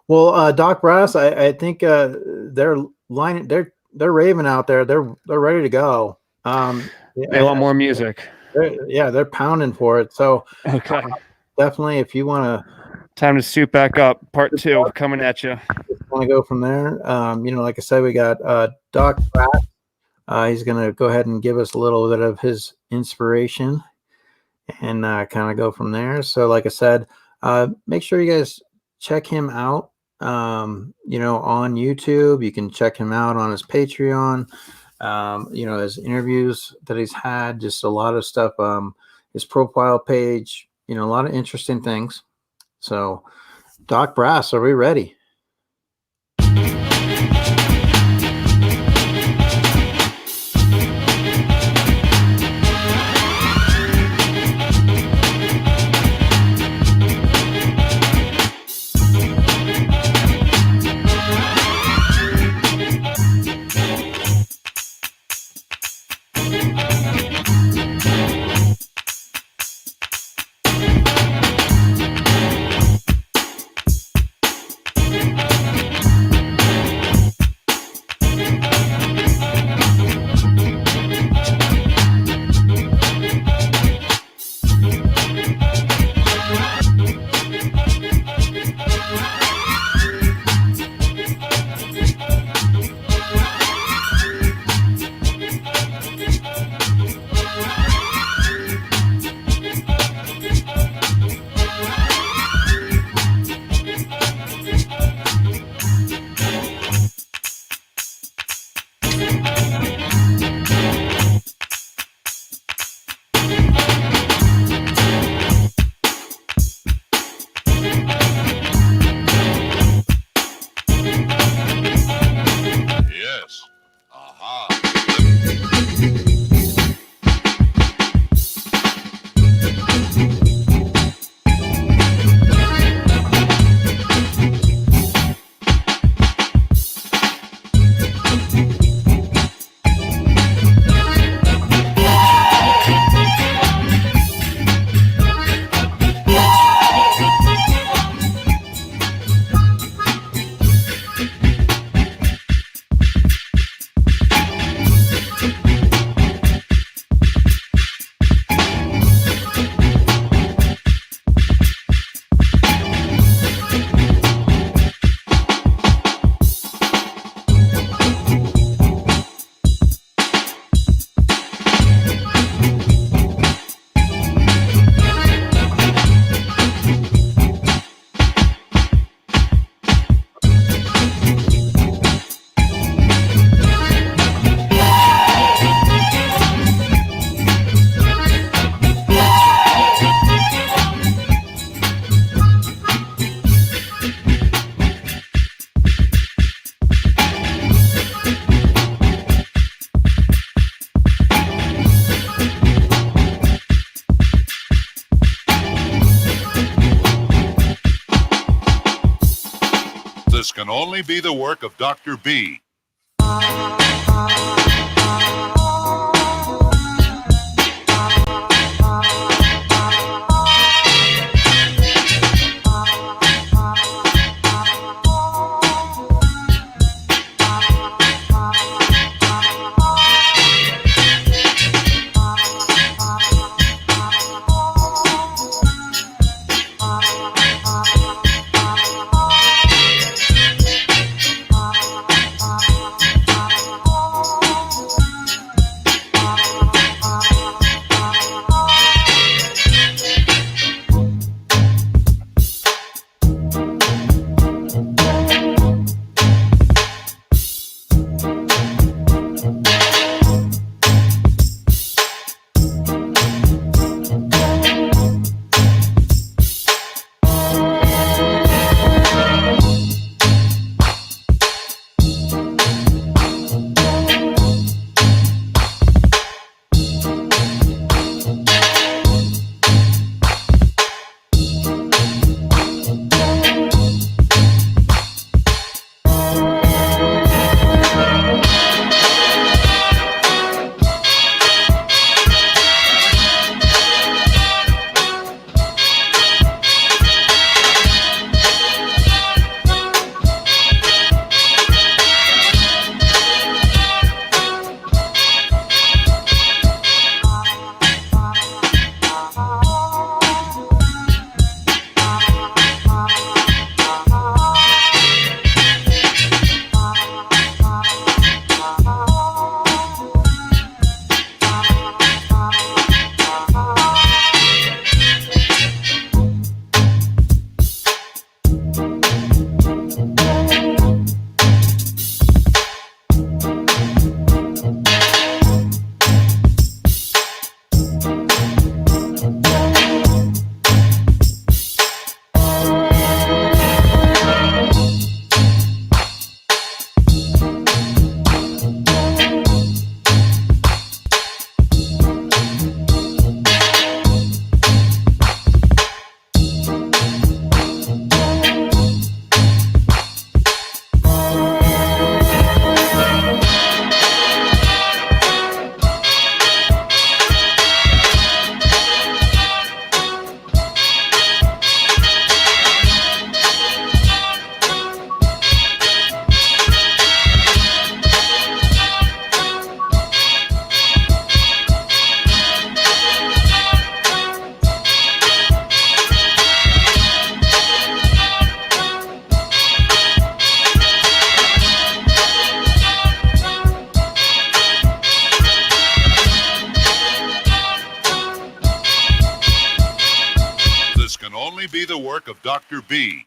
Well, Doc Brass, I think they're raving out there. They're ready to go. They want more music. They're pounding for it. So Okay. definitely, if you want Time to suit back up. Part 2 coming at you. to go from there, like I said, we got Doc Brass. He's going to go ahead and give us a little bit of his inspiration and kind of go from there. So, like I said, make sure you guys check him out. On YouTube. You can check him out on his Patreon. His interviews that he's had, just a lot of stuff. His profile page, a lot of interesting things. So, Doc Brass, are we ready? Yes. Aha. This can only be the work of Dr. B. be the work of Dr. B.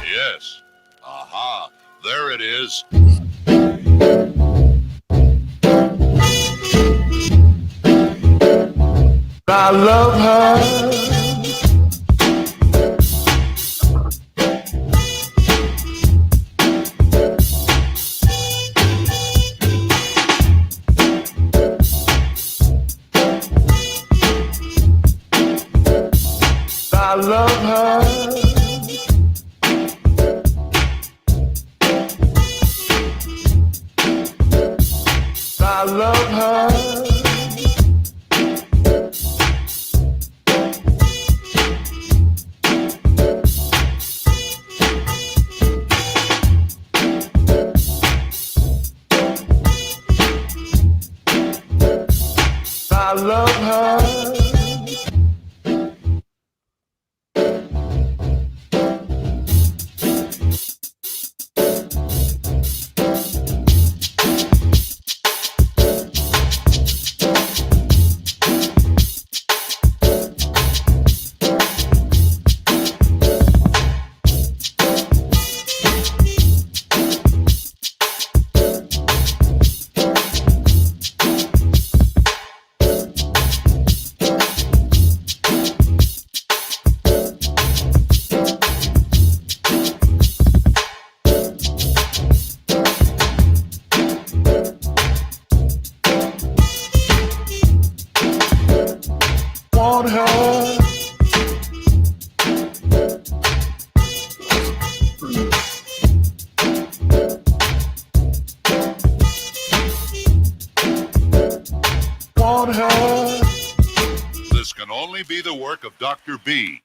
Yes. Aha. There it is. I love her. I love her. I love her. I love her. Want her. Want her. This can only be the work of Dr. B.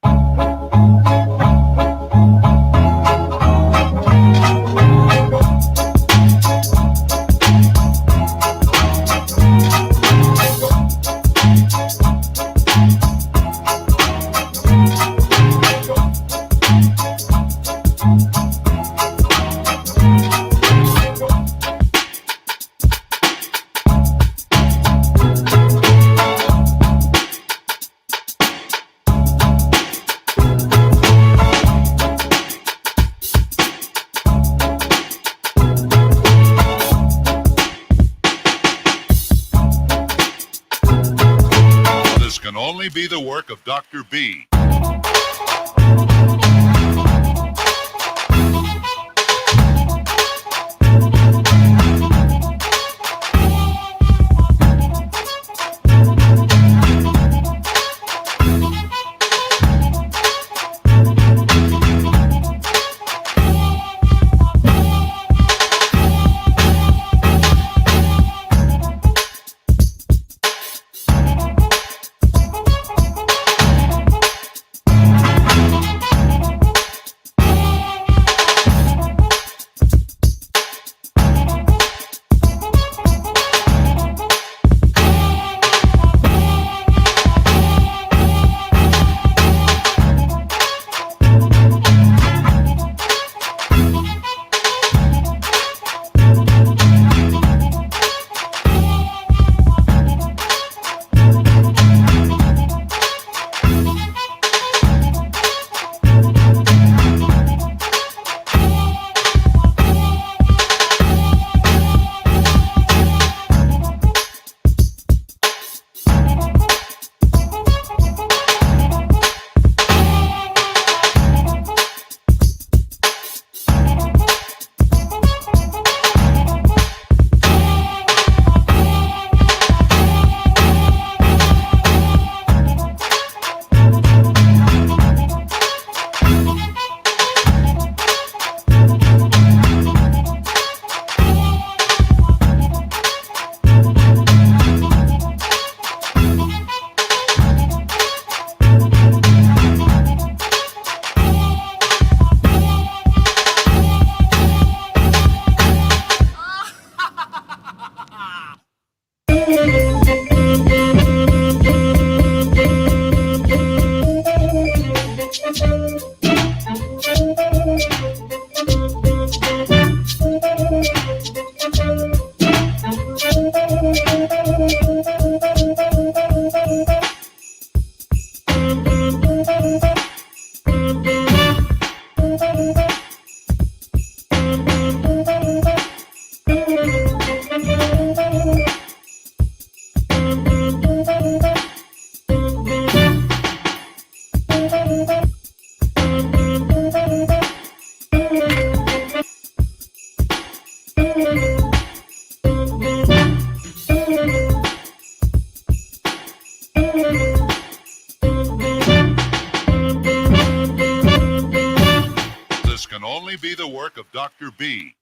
This can only be the work of Dr. B. This can only be the work of Dr. B.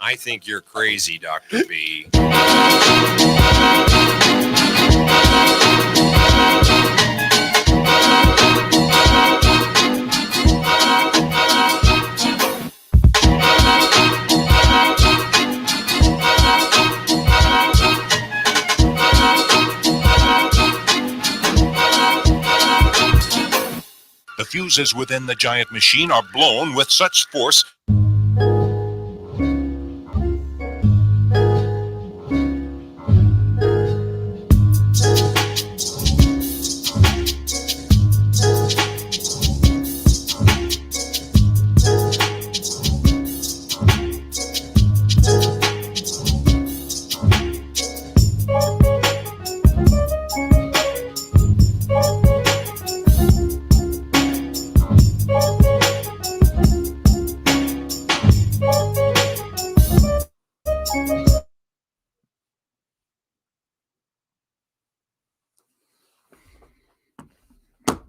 I think you're crazy, Dr. B. The fuses within the giant machine are blown with such force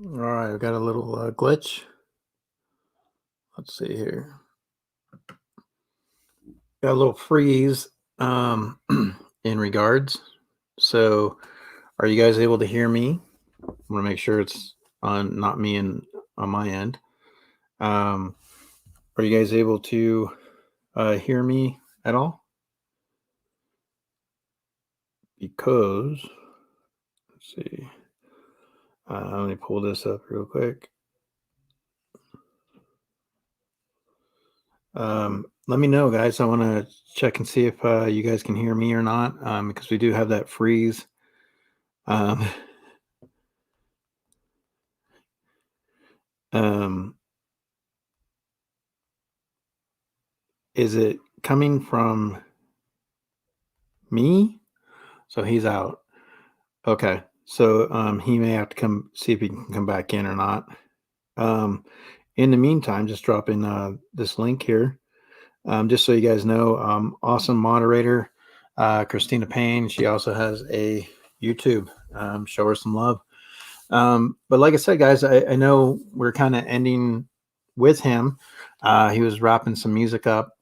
All right, I've got a little glitch. Let's see here. Got a little freeze in regards. So, are you guys able to hear me? I want to make sure it's on not me and on my end. Are you guys able to hear me at all? Because let's see. Let me pull this up real quick. Let me know, guys. I want to check and see if you guys can hear me or not, because we do have that freeze. Is it coming from me. So he's out. Okay. So he may have to come see if he can come back in or not. In the meantime, just dropping this link here. Just so you guys know, awesome moderator, Christina Payne. She also has a YouTube. Show her some love. But like I said, guys, I know we're kind of ending with him. He was wrapping some music up.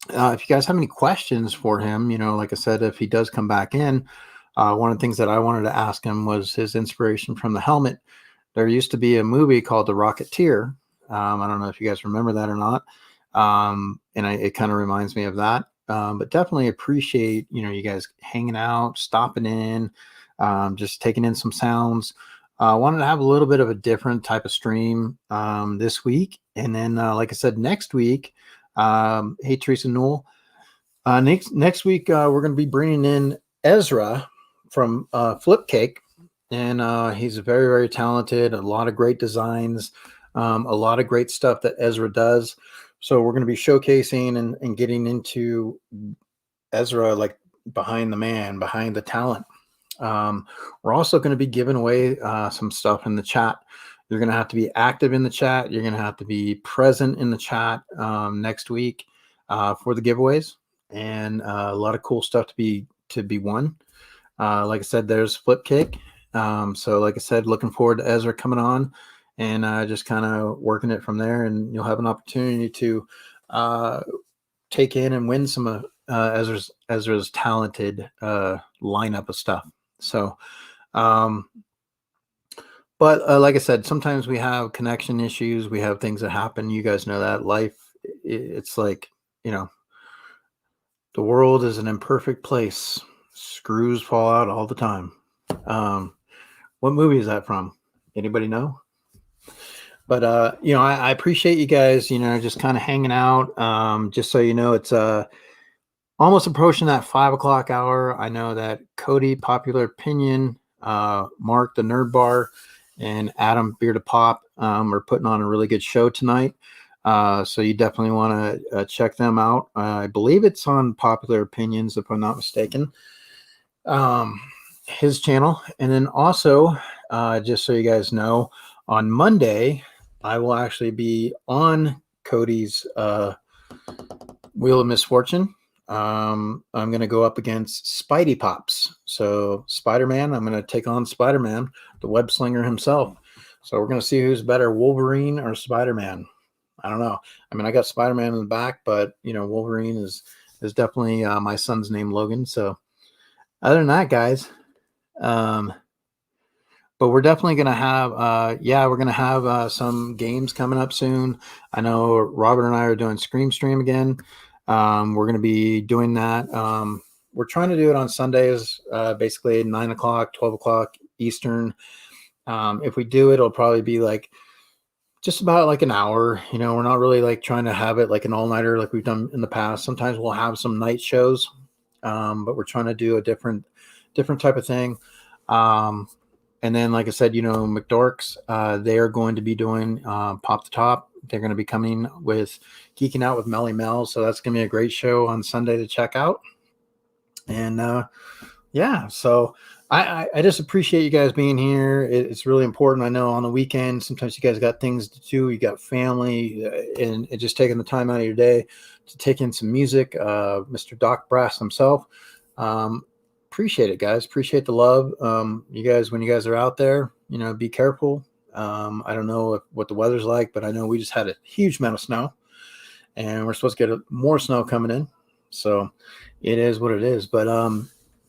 If you guys have any questions for him, like I said, if he does come back in, one of the things that I wanted to ask him was his inspiration from the helmet. There used to be a movie called The Rocketeer. I don't know if you guys remember that or not. It kind of reminds me of that. But definitely appreciate, you guys hanging out, stopping in, just taking in some sounds. Wanted to have a little bit of a different type of stream this week. And then, like I said, next week, hey, Teresa Newell, next week, we're going to be bringing in Ezra from Flipcake. And he's very, very talented, a lot of great designs, a lot of great stuff that Ezra does. So we're going to be showcasing and getting into Ezra, like behind the man, behind the talent. We're also going to be giving away some stuff in the chat. You're going to have to be active in the chat. You're going to have to be present in the chat next week for the giveaways, and a lot of cool stuff to be won. Like I said, there's Flipcake. So like I said, looking forward to Ezra coming on and just kind of working it from there. And you'll have an opportunity to take in and win some of Ezra's talented lineup of stuff. So, but like I said, sometimes we have connection issues. We have things that happen. You guys know that life, it's like, the world is an imperfect place. Screws fall out all the time. What movie is that from? Anybody know? But, I appreciate you guys, just kind of hanging out. Just so you know, it's almost approaching that 5 o'clock hour. I know that Cody, Popular Opinion, Mark, the Nerd Bar, and Adam, Beer to Pop, are putting on a really good show tonight. So you definitely want to check them out. I believe it's on Popular Opinions, if I'm not mistaken. His channel. And then also, just so you guys know, on Monday, I will actually be on Cody's Wheel of Misfortune. I'm going to go up against Spidey Pops. So Spider-Man, I'm going to take on Spider-Man, the web slinger himself. So we're going to see who's better, Wolverine or Spider-Man. I don't know. I mean, I got Spider-Man in the back, but Wolverine is definitely my son's name, Logan. So other than that, guys, but we're definitely going to have, we're going to have some games coming up soon. I know Robert and I are doing Scream Stream again. We're going to be doing that. We're trying to do it on Sundays, basically 9 o'clock, 12 o'clock Eastern. If we do it, it'll probably be like just about like an hour. We're not really like trying to have it like an all-nighter like we've done in the past. Sometimes we'll have some night shows, but we're trying to do a different type of thing. And then, like I said, McDorks, they are going to be doing Pop the Top. They're going to be coming with Geeking Out with Melly Mel. So that's going to be a great show on Sunday to check out. And so I just appreciate you guys being here. It's really important. I know on the weekend, sometimes you guys got things to do. You got family, and just taking the time out of your day to take in some music. Mr. Doc Brass himself. Appreciate it, guys. Appreciate the love. You guys, when you guys are out there, be careful. I don't know what the weather's like, but I know we just had a huge amount of snow, and we're supposed to get more snow coming in. So it is what it is. But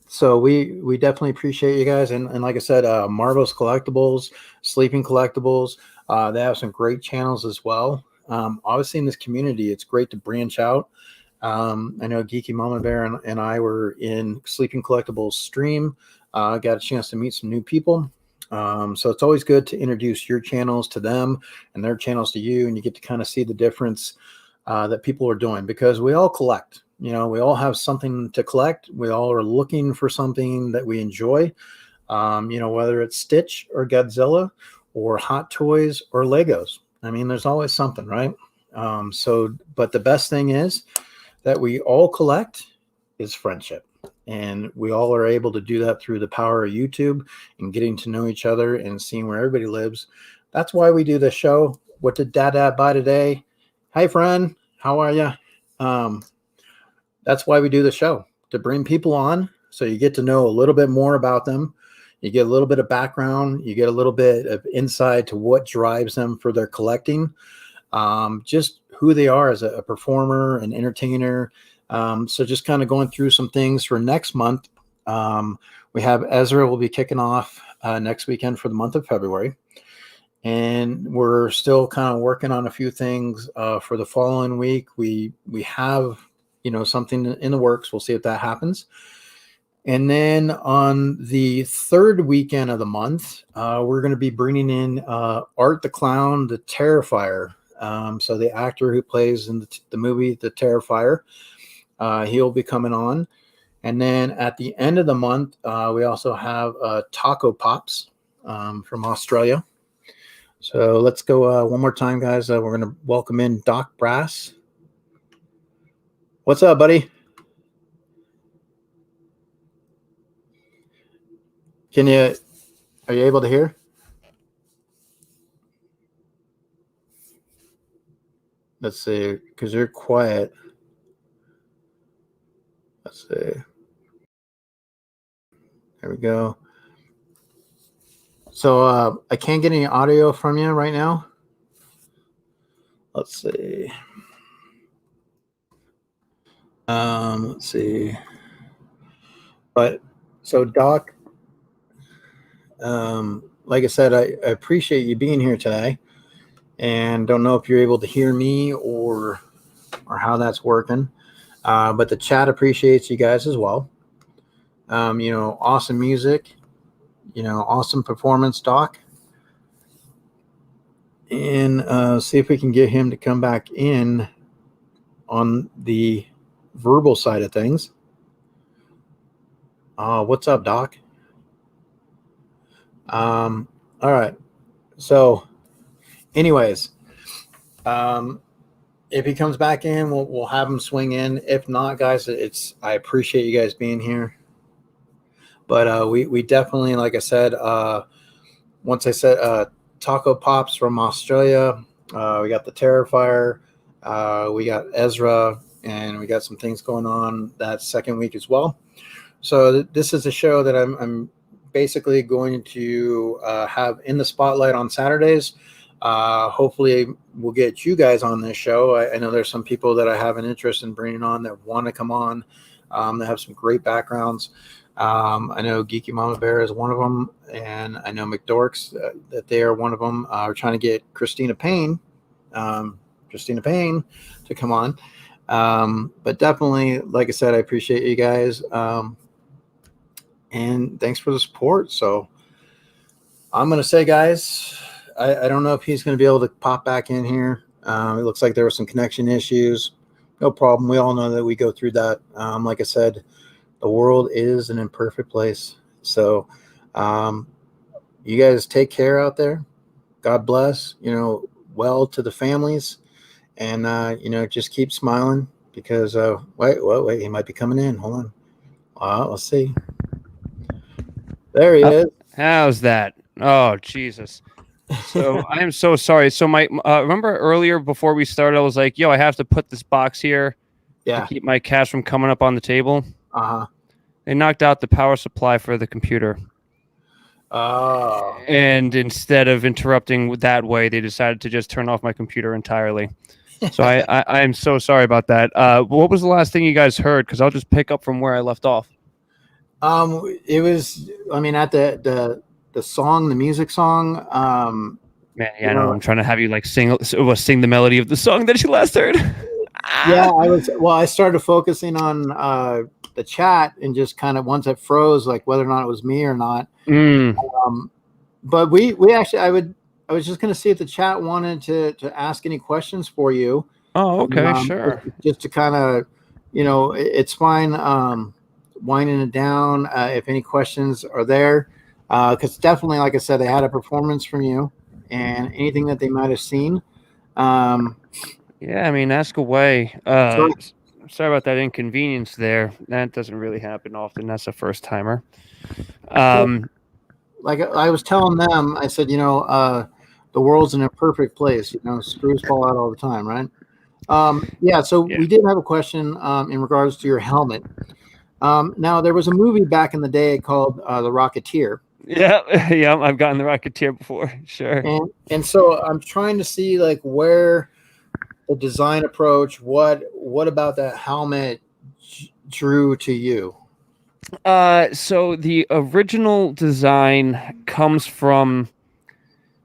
so we definitely appreciate you guys. And like I said, Marvel's Collectibles, Sleeping Collectibles, they have some great channels as well. Obviously in this community, it's great to branch out. I know Geeky Mama Bear and I were in Sleeping Collectibles stream, got a chance to meet some new people. So it's always good to introduce your channels to them and their channels to you, and you get to kind of see the difference that people are doing, because we all collect. We all have something to collect. We all are looking for something that we enjoy, whether it's Stitch or Godzilla or Hot Toys or Legos. I mean, there's always something, right? But the best thing is that we all collect is friendship. And we all are able to do that through the power of YouTube and getting to know each other and seeing where everybody lives. That's why we do the show. What did Dad buy today? Hi, friend. How are you? That's why we do the show, to bring people on so you get to know a little bit more about them. You get a little bit of background. You get a little bit of insight to what drives them for their collecting, just who they are as a performer, an entertainer. So just kind of going through some things for next month. We have Ezra will be kicking off next weekend for the month of February. And we're still kind of working on a few things for the following week. We have, something in the works. We'll see if that happens. And then on the third weekend of the month, we're going to be bringing in Art the Clown, the Terrifier. So the actor who plays in the movie The Terrifier, he'll be coming on. And then at the end of the month, we also have Taco Pops from Australia. So let's go one more time, guys. We're going to welcome in Doc Brass. What's up, buddy? Are you able to hear? Let's see, because you're quiet. Let's see. There we go. So I can't get any audio from you right now. Let's see. Let's see. But so Doc, like I said, I appreciate you being here today, and don't know if you're able to hear me or how that's working. But the chat appreciates you guys as well. Awesome music. Awesome performance, Doc. And see if we can get him to come back in on the verbal side of things. What's up, Doc? All right. So, anyways, if he comes back in, we'll have him swing in. If not, guys, I appreciate you guys being here. But we definitely, like I said, once I said Taco Pops from Australia, we got the Terrifier, we got Ezra, and we got some things going on that second week as well. So this is a show that I'm basically going to have in the spotlight on Saturdays. Hopefully we'll get you guys on this show. I know there's some people that I have an interest in bringing on that want to come on. They have some great backgrounds. I know Geeky Mama Bear is one of them, and I know McDorks that they are one of them. We're trying to get Christina Payne to come on. But definitely, like I said, I appreciate you guys. And thanks for the support. So I'm going to say, guys, I don't know if he's going to be able to pop back in here. It looks like there were some connection issues. No problem. We all know that we go through that. Like I said, the world is an imperfect place. So you guys take care out there. God bless, well to the families. And, just keep smiling because, wait, he might be coming in. Hold on. Let's see. There he is. How's that? Oh, Jesus. So I am so sorry. So my remember earlier before we started, I was like, yo, I have to put this box here to keep my cash from coming up on the table. Uh-huh. They knocked out the power supply for the computer. Oh. And instead of interrupting that way, they decided to just turn off my computer entirely. So I am so sorry about that. What was the last thing you guys heard? Because I'll just pick up from where I left off. It was, at the song, the music song. Man, yeah, I know. I'm trying to have you sing the melody of the song that you last heard. Yeah, I started focusing on the chat and just kind of once it froze, like whether or not it was me or not. But we actually, I was just going to see if the chat wanted to ask any questions for you. Oh, okay, sure. Just to kind of, it's fine. Winding it down. If any questions are there, because definitely, like I said, they had a performance from you and anything that they might have seen. Yeah, ask away. Sorry about that inconvenience there. That doesn't really happen often. That's a first timer. Like I was telling them, I said, the world's in a perfect place. Screws fall out all the time, right? So we did have a question in regards to your helmet. Now, there was a movie back in the day called The Rocketeer. Yeah, yeah, I've gotten the Rocketeer before. Sure. And so I'm trying to see like where the design approach, what about that helmet drew to you? So the original design comes from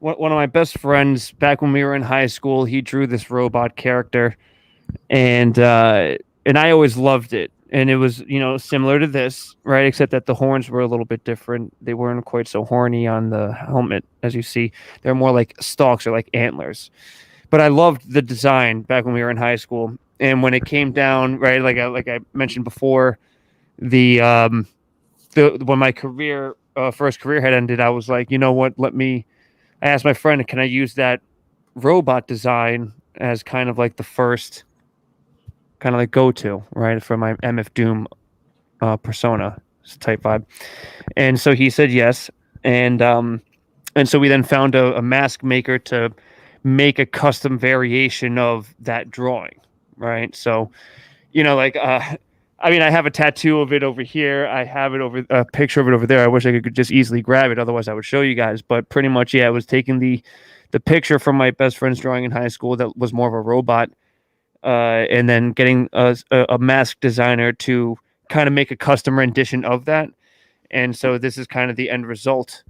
one of my best friends back when we were in high school. He drew this robot character, and I always loved it. And it was, similar to this, right? Except that the horns were a little bit different. They weren't quite so horny on the helmet, as you see. They're more like stalks or like antlers. But I loved the design back when we were in high school. And when it came down, right, like I mentioned before, when my first career had ended, I was like, you know what? I asked my friend, can I use that robot design as kind of like the first kind of like go-to, right, for my MF Doom persona type vibe. And so he said yes. And so we then found a mask maker to make a custom variation of that drawing, right? So, I have a tattoo of it over here. I have a picture of it over there. I wish I could just easily grab it. Otherwise, I would show you guys. But pretty much, yeah, I was taking the picture from my best friend's drawing in high school that was more of a robot, and then getting a mask designer to kind of make a custom rendition of that. And so this is kind of the end result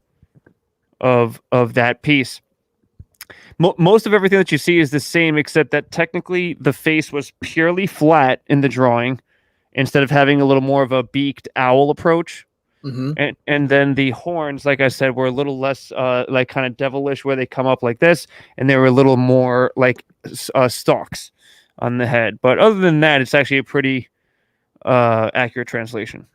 of that piece. Most of everything that you see is the same, except that technically the face was purely flat in the drawing, instead of having a little more of a beaked owl approach. Mm-hmm. And then the horns, like I said, were a little less like kind of devilish, where they come up like this, and they were a little more like stalks on the head. But other than that, it's actually a pretty accurate translation.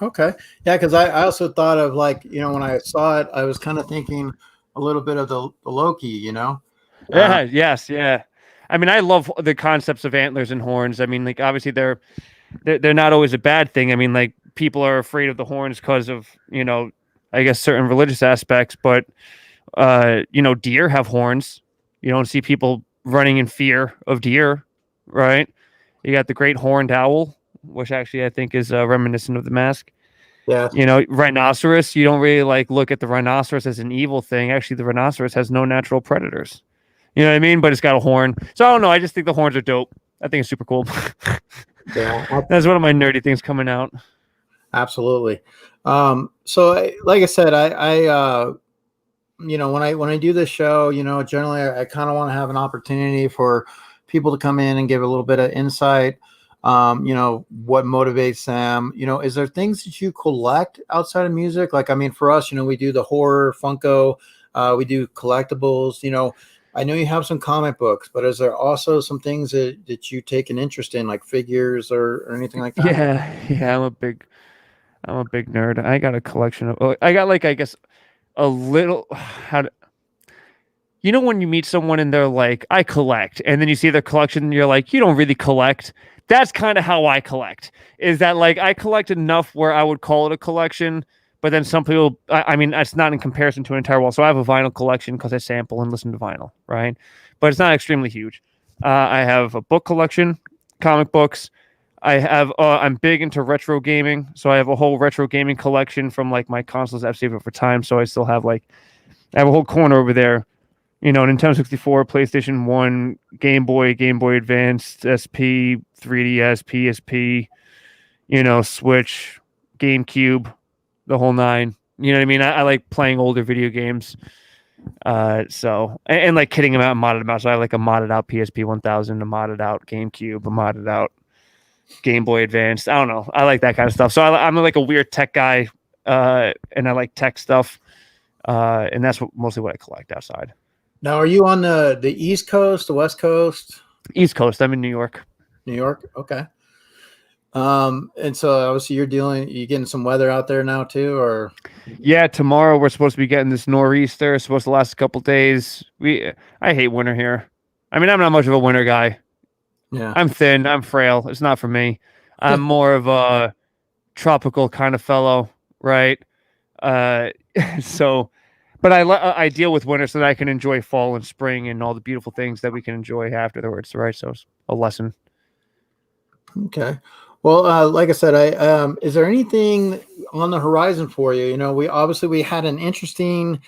Okay. Yeah, because I also thought of like, when I saw it, I was kind of thinking a little bit of the Loki, Yeah, yes, yeah. I mean, I love the concepts of antlers and horns. I mean, like obviously they're not always a bad thing. I mean, like people are afraid of the horns because of, I guess certain religious aspects, but deer have horns. You don't see people running in fear of deer, right? You got the great horned owl, which actually I think is reminiscent of the mask. Yeah. Rhinoceros, you don't really like look at the rhinoceros as an evil thing. Actually, the rhinoceros has no natural predators. You know what I mean? But it's got a horn. So I don't know. I just think the horns are dope. I think it's super cool. Yeah. That's one of my nerdy things coming out. Absolutely. So like I said, I when I do this show, generally I kind of want to have an opportunity for people to come in and give a little bit of insight. What motivates them, is there things that you collect outside of music? Like, I mean, for us, we do the horror Funko, we do collectibles, I know you have some comic books, but is there also some things that you take an interest in, like figures or anything like that? Yeah, I'm a big nerd. I got a collection of, I got like, I guess a little, when you meet someone and they're like, I collect, and then you see their collection and you're like, you don't really collect. That's kind of how I collect, is that like I collect enough where I would call it a collection, but then some people, I mean, it's not in comparison to an entire wall. So I have a vinyl collection because I sample and listen to vinyl, right? But it's not extremely huge. I have a book collection, comic books. I'm big into retro gaming. So I have a whole retro gaming collection from like my consoles I've saved over time. So I still have I have a whole corner over there. Nintendo 64, PlayStation 1, Game Boy Advance, SP, 3DS, PSP, Switch, GameCube, the whole nine. You know what I mean? I like playing older video games. So like kitting them out and modded them out. So I have like a modded out PSP 1000, a modded out GameCube, a modded out Game Boy Advance. I don't know. I like that kind of stuff. So I'm like a weird tech guy, and I like tech stuff. And that's mostly what I collect outside. Now, are you on the East Coast, the West Coast? East Coast. I'm in New York. New York. Okay. And so obviously you getting some weather out there now too, or? Yeah, tomorrow we're supposed to be getting this nor'easter. It's supposed to last a couple days. I hate winter here. I mean, I'm not much of a winter guy. Yeah. I'm thin. I'm frail. It's not for me. I'm more of a tropical kind of fellow, right? Uh, so, but I deal with winter so that I can enjoy fall and spring and all the beautiful things that we can enjoy afterwards, right? So it's a lesson. Okay. Well, like I said, is there anything on the horizon for you? You know, we had an interesting,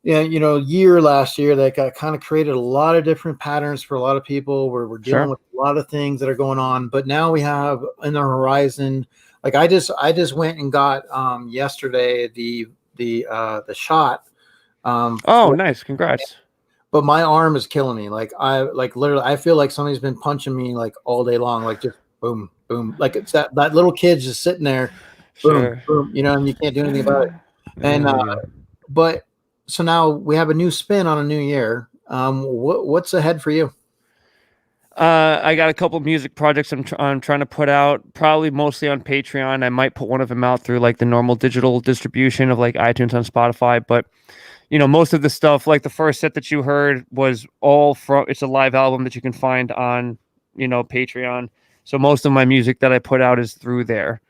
year last year that got kind of created a lot of different patterns for a lot of people where we're dealing Sure. with a lot of things that are going on. But now we have in the horizon, like I just went and got yesterday the shot. Oh, nice. Congrats. But my arm is killing me. Like literally, I feel like somebody's been punching me like all day long, like just boom, boom. Like it's that little kid's just sitting there, boom, Sure. boom, and you can't do anything about it. And Yeah. but so now we have a new spin on a new year. What's ahead for you? I got a couple music projects I'm trying to put out, probably mostly on Patreon. I might put one of them out through like the normal digital distribution of like iTunes on Spotify, but most of the stuff, like the first set that you heard was all from, it's a live album that you can find on, Patreon. So most of my music that I put out is through there,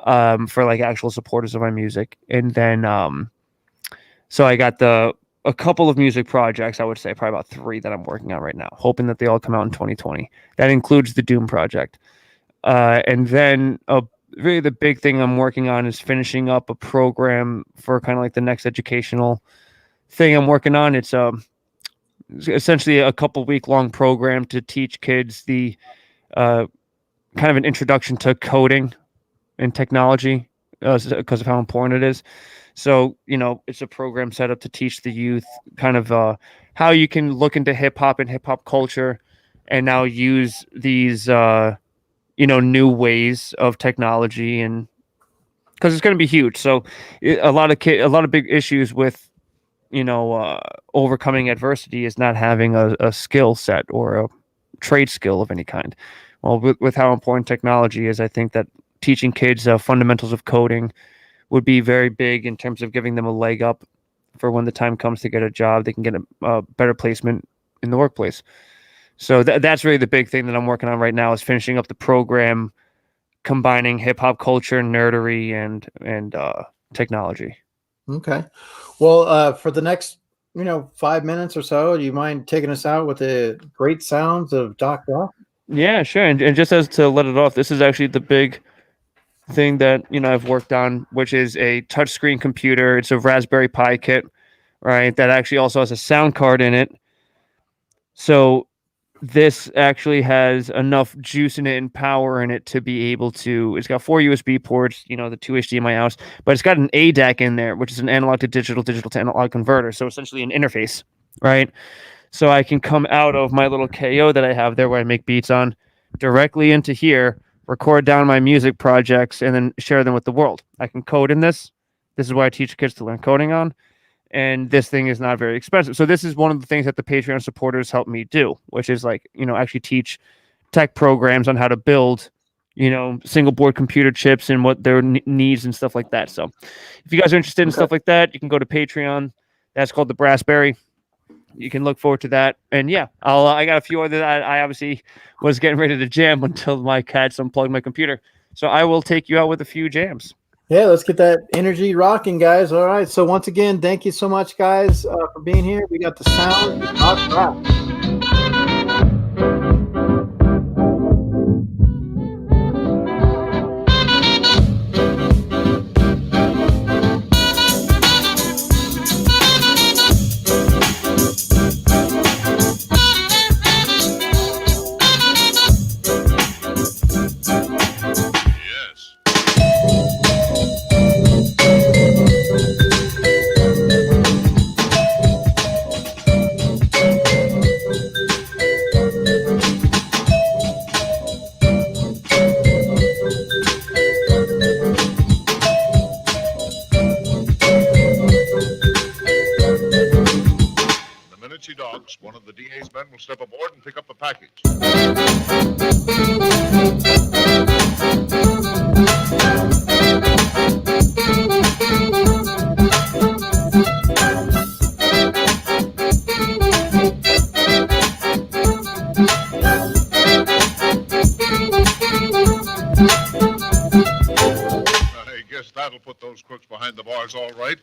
for like actual supporters of my music. And then, so I got a couple of music projects, I would say probably about 3 that I'm working on right now, hoping that they all come out in 2020. That includes the Doom project. And then really the big thing I'm working on is finishing up a program for kind of like the next educational thing I'm working on. It's essentially a couple week long program to teach kids the kind of an introduction to coding and technology because of how important it is. So, it's a program set up to teach the youth kind of how you can look into hip hop and hip hop culture and now use these, new ways of technology, and because it's going to be huge. So a lot of big issues with, overcoming adversity is not having a skill set or a trade skill of any kind. Well, with how important technology is, I think that teaching kids fundamentals of coding would be very big in terms of giving them a leg up for when the time comes to get a job, they can get a better placement in the workplace. So that's really the big thing that I'm working on right now, is finishing up the program, combining hip hop culture, nerdery, and technology. Okay. Well, for the next 5 minutes or so, do you mind taking us out with the great sounds of Doc Rock? Yeah, sure. And just as to let it off, this is actually the big thing that I've worked on, which is a touchscreen computer. It's a Raspberry Pi kit, right? That actually also has a sound card in it. So this actually has enough juice in it and power in it to be able to. It's got 4 USB ports, the 2 HDMI outs, but it's got an ADAC in there, which is an analog to digital, digital to analog converter. So essentially an interface, right? So I can come out of my little KO that I have there where I make beats on directly into here, record down my music projects, and then share them with the world. I can code in this. This is why I teach kids to learn coding on. And this thing is not very expensive. So this is one of the things that the Patreon supporters help me do, which is like, actually teach tech programs on how to build, single board computer chips and what their needs and stuff like that. So if you guys are interested in stuff like that, you can go to Patreon. That's called the Brassberry. You can look forward to that. And yeah, I got a few other that I obviously was getting ready to jam until my cats unplugged my computer. So I will take you out with a few jams. Yeah, let's get that energy rocking, guys. All right. So once again, thank you so much, guys, for being here. We got the sound of Doc Rock. That'll put those crooks behind the bars all right.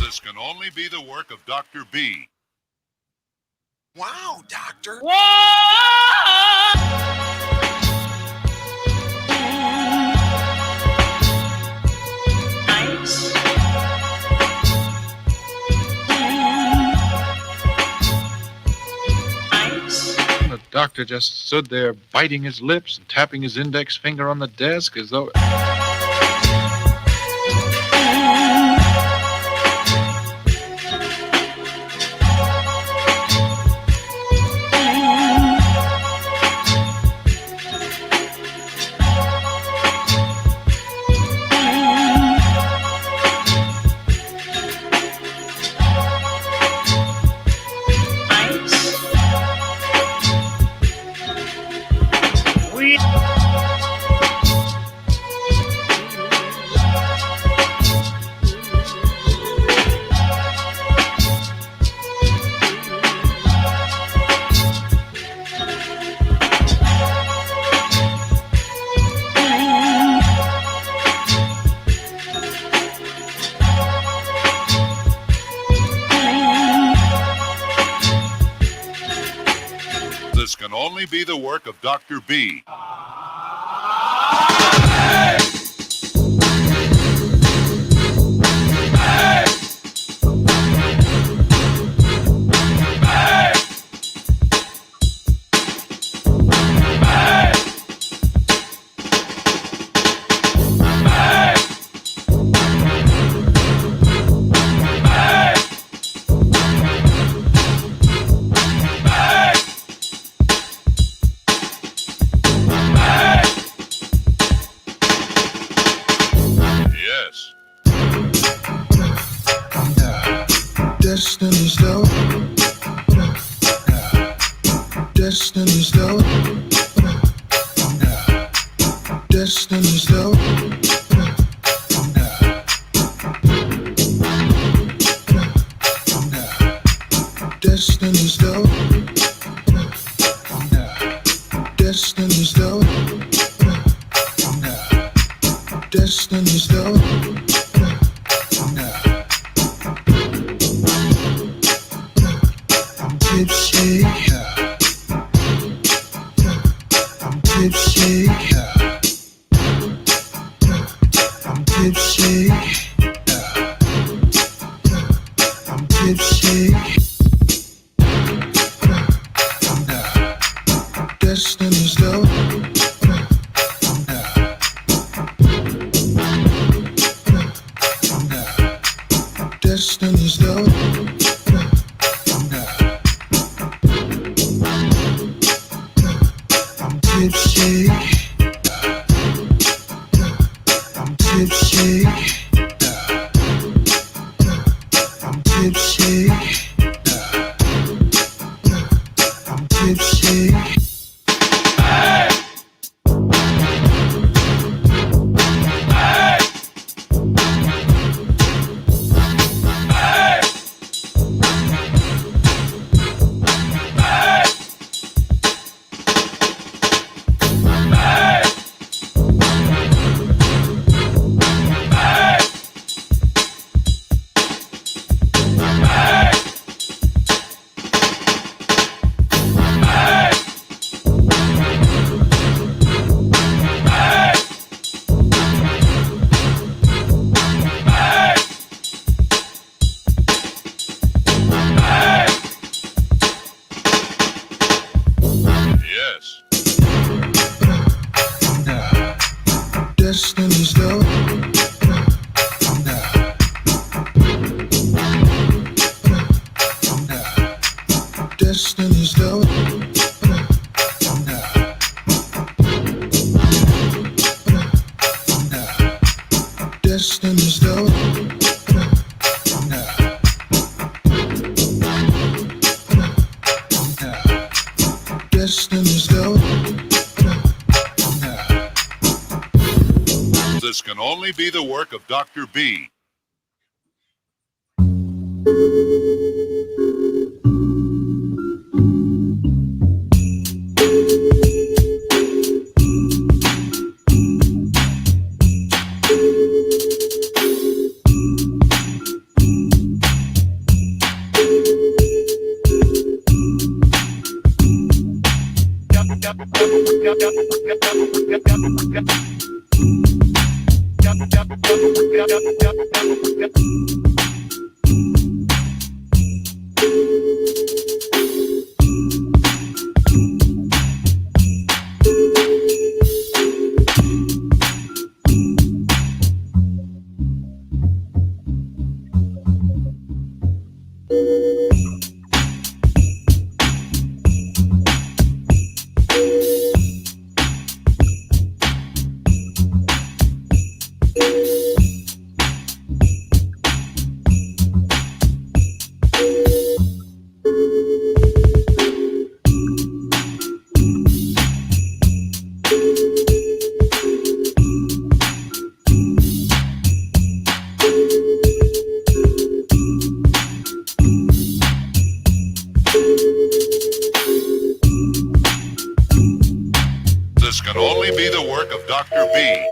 This can only be the work of Dr. B. Wow, Doctor. The doctor just stood there biting his lips and tapping his index finger on the desk as though. This can only be the work of Dr. B. Yes. Destiny's love. Destiny's love. Destiny's love. Destiny's love. Destiny's love. Destiny's love. I'm tipsy. I'm tipsy. I'm tipsy. I'm tipsy. Destiny's love. Destiny's love. I'm tipsy. I'm tipsy. I'm tipsy. I'm tipsy. Yes. Destiny's love. Destiny's love. Destiny's love. Destiny's love. This can only be the work of Dr. B. This can only be the work of Dr. B.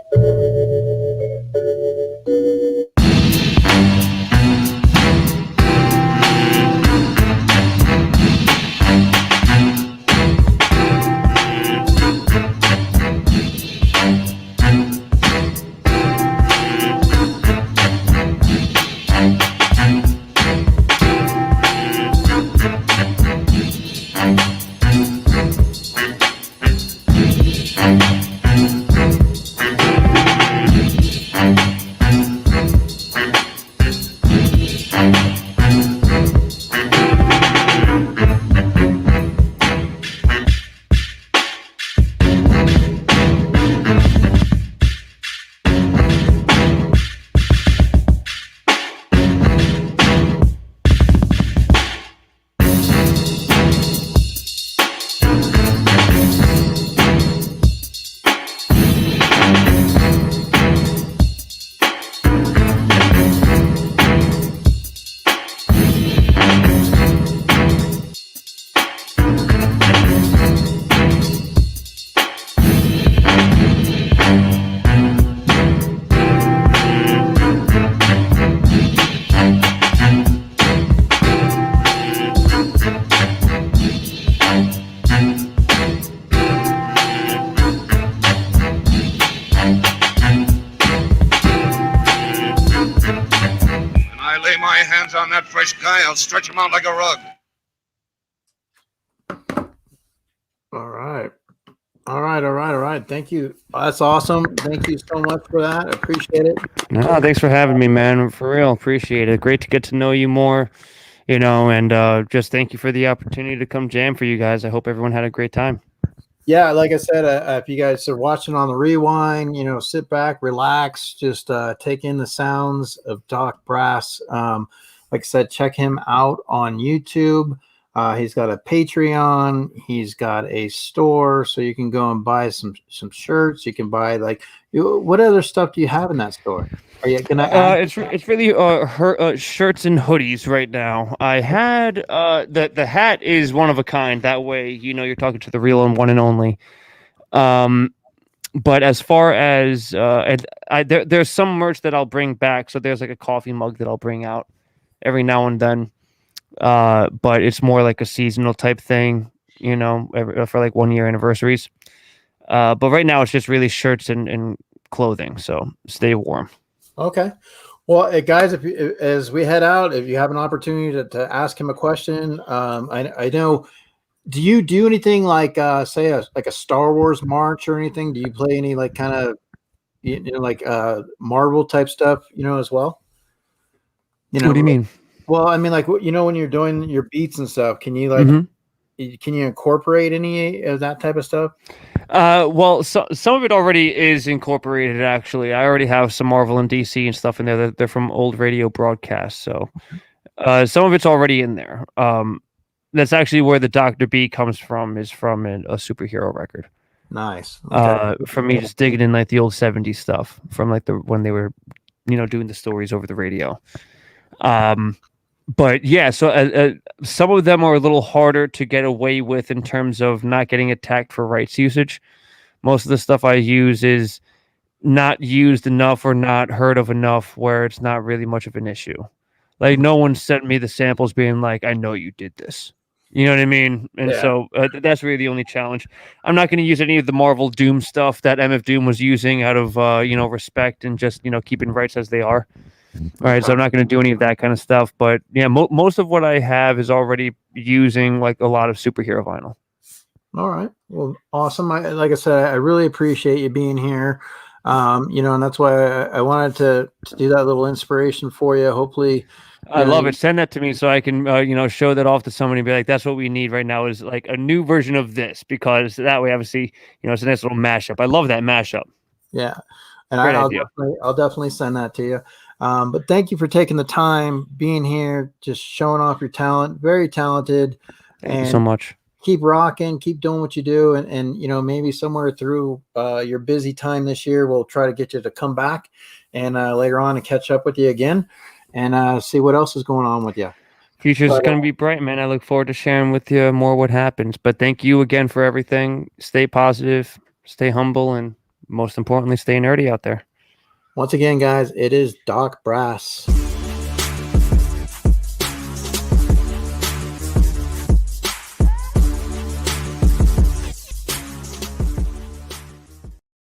My hands on that fresh guy, I'll stretch him out like a rug. All right. Thank you. That's awesome. Thank you so much for that. I appreciate it. No, thanks for having me, man. For real, appreciate it. Great to get to know you more, and just thank you for the opportunity to come jam for you guys. I hope everyone had a great time. Yeah, like I said, if you guys are watching on the rewind, sit back, relax, just take in the sounds of Doc Brass. Like I said, check him out on YouTube. He's got a Patreon. He's got a store, so you can go and buy some shirts. You can buy what other stuff do you have in that store? Are you gonna? It's really shirts and hoodies right now. I had the hat is one of a kind. That way, you're talking to the real and one and only. But as far as there's some merch that I'll bring back. So there's like a coffee mug that I'll bring out every now and then. But it's more like a seasonal type thing, for like 1 year anniversaries. But right now it's just really shirts and clothing. So stay warm. Okay. Well, guys, as we head out, if you have an opportunity to ask him a question, I know do you do anything like say like a Star Wars march or anything? Do you play any like kind of like Marvel type stuff, as well? What do you mean? Well, I mean, like, when you're doing your beats and stuff, can you can you incorporate any of that type of stuff? Well, some of it already is incorporated. Actually, I already have some Marvel and DC and stuff in there. They're from old radio broadcasts, so some of it's already in there. That's actually where the Dr. B comes from. Is from a superhero record. Nice. Okay. From me just digging in like the old '70s stuff from like when they were, doing the stories over the radio. But yeah, so some of them are a little harder to get away with in terms of not getting attacked for rights usage. Most of the stuff I use is not used enough or not heard of enough where it's not really much of an issue. Like no one sent me the samples being like, I know you did this. You know what I mean? And so that's really the only challenge. I'm not going to use any of the Marvel Doom stuff that MF Doom was using out of, respect and just, keeping rights as they are. All right, so I'm not going to do any of that kind of stuff. But yeah, most of what I have is already using like a lot of superhero vinyl. All right. Well, awesome. Like I said, I really appreciate you being here. And that's why I wanted to do that little inspiration for you. Hopefully, I love it. Send that to me so I can, show that off to somebody and be like, that's what we need right now is like a new version of this, because that way, obviously, it's a nice little mashup. I love that mashup. Yeah. And Great I'll definitely send that to you. But thank you for taking the time, being here, just showing off your talent. Very talented. Thank you so much. Keep rocking, keep doing what you do. And maybe somewhere through your busy time this year, we'll try to get you to come back and later on and catch up with you again and see what else is going on with you. Future's going to be bright, man. I look forward to sharing with you more what happens. But thank you again for everything. Stay positive, stay humble, and most importantly, stay nerdy out there. Once again, guys, it is Doc Brass.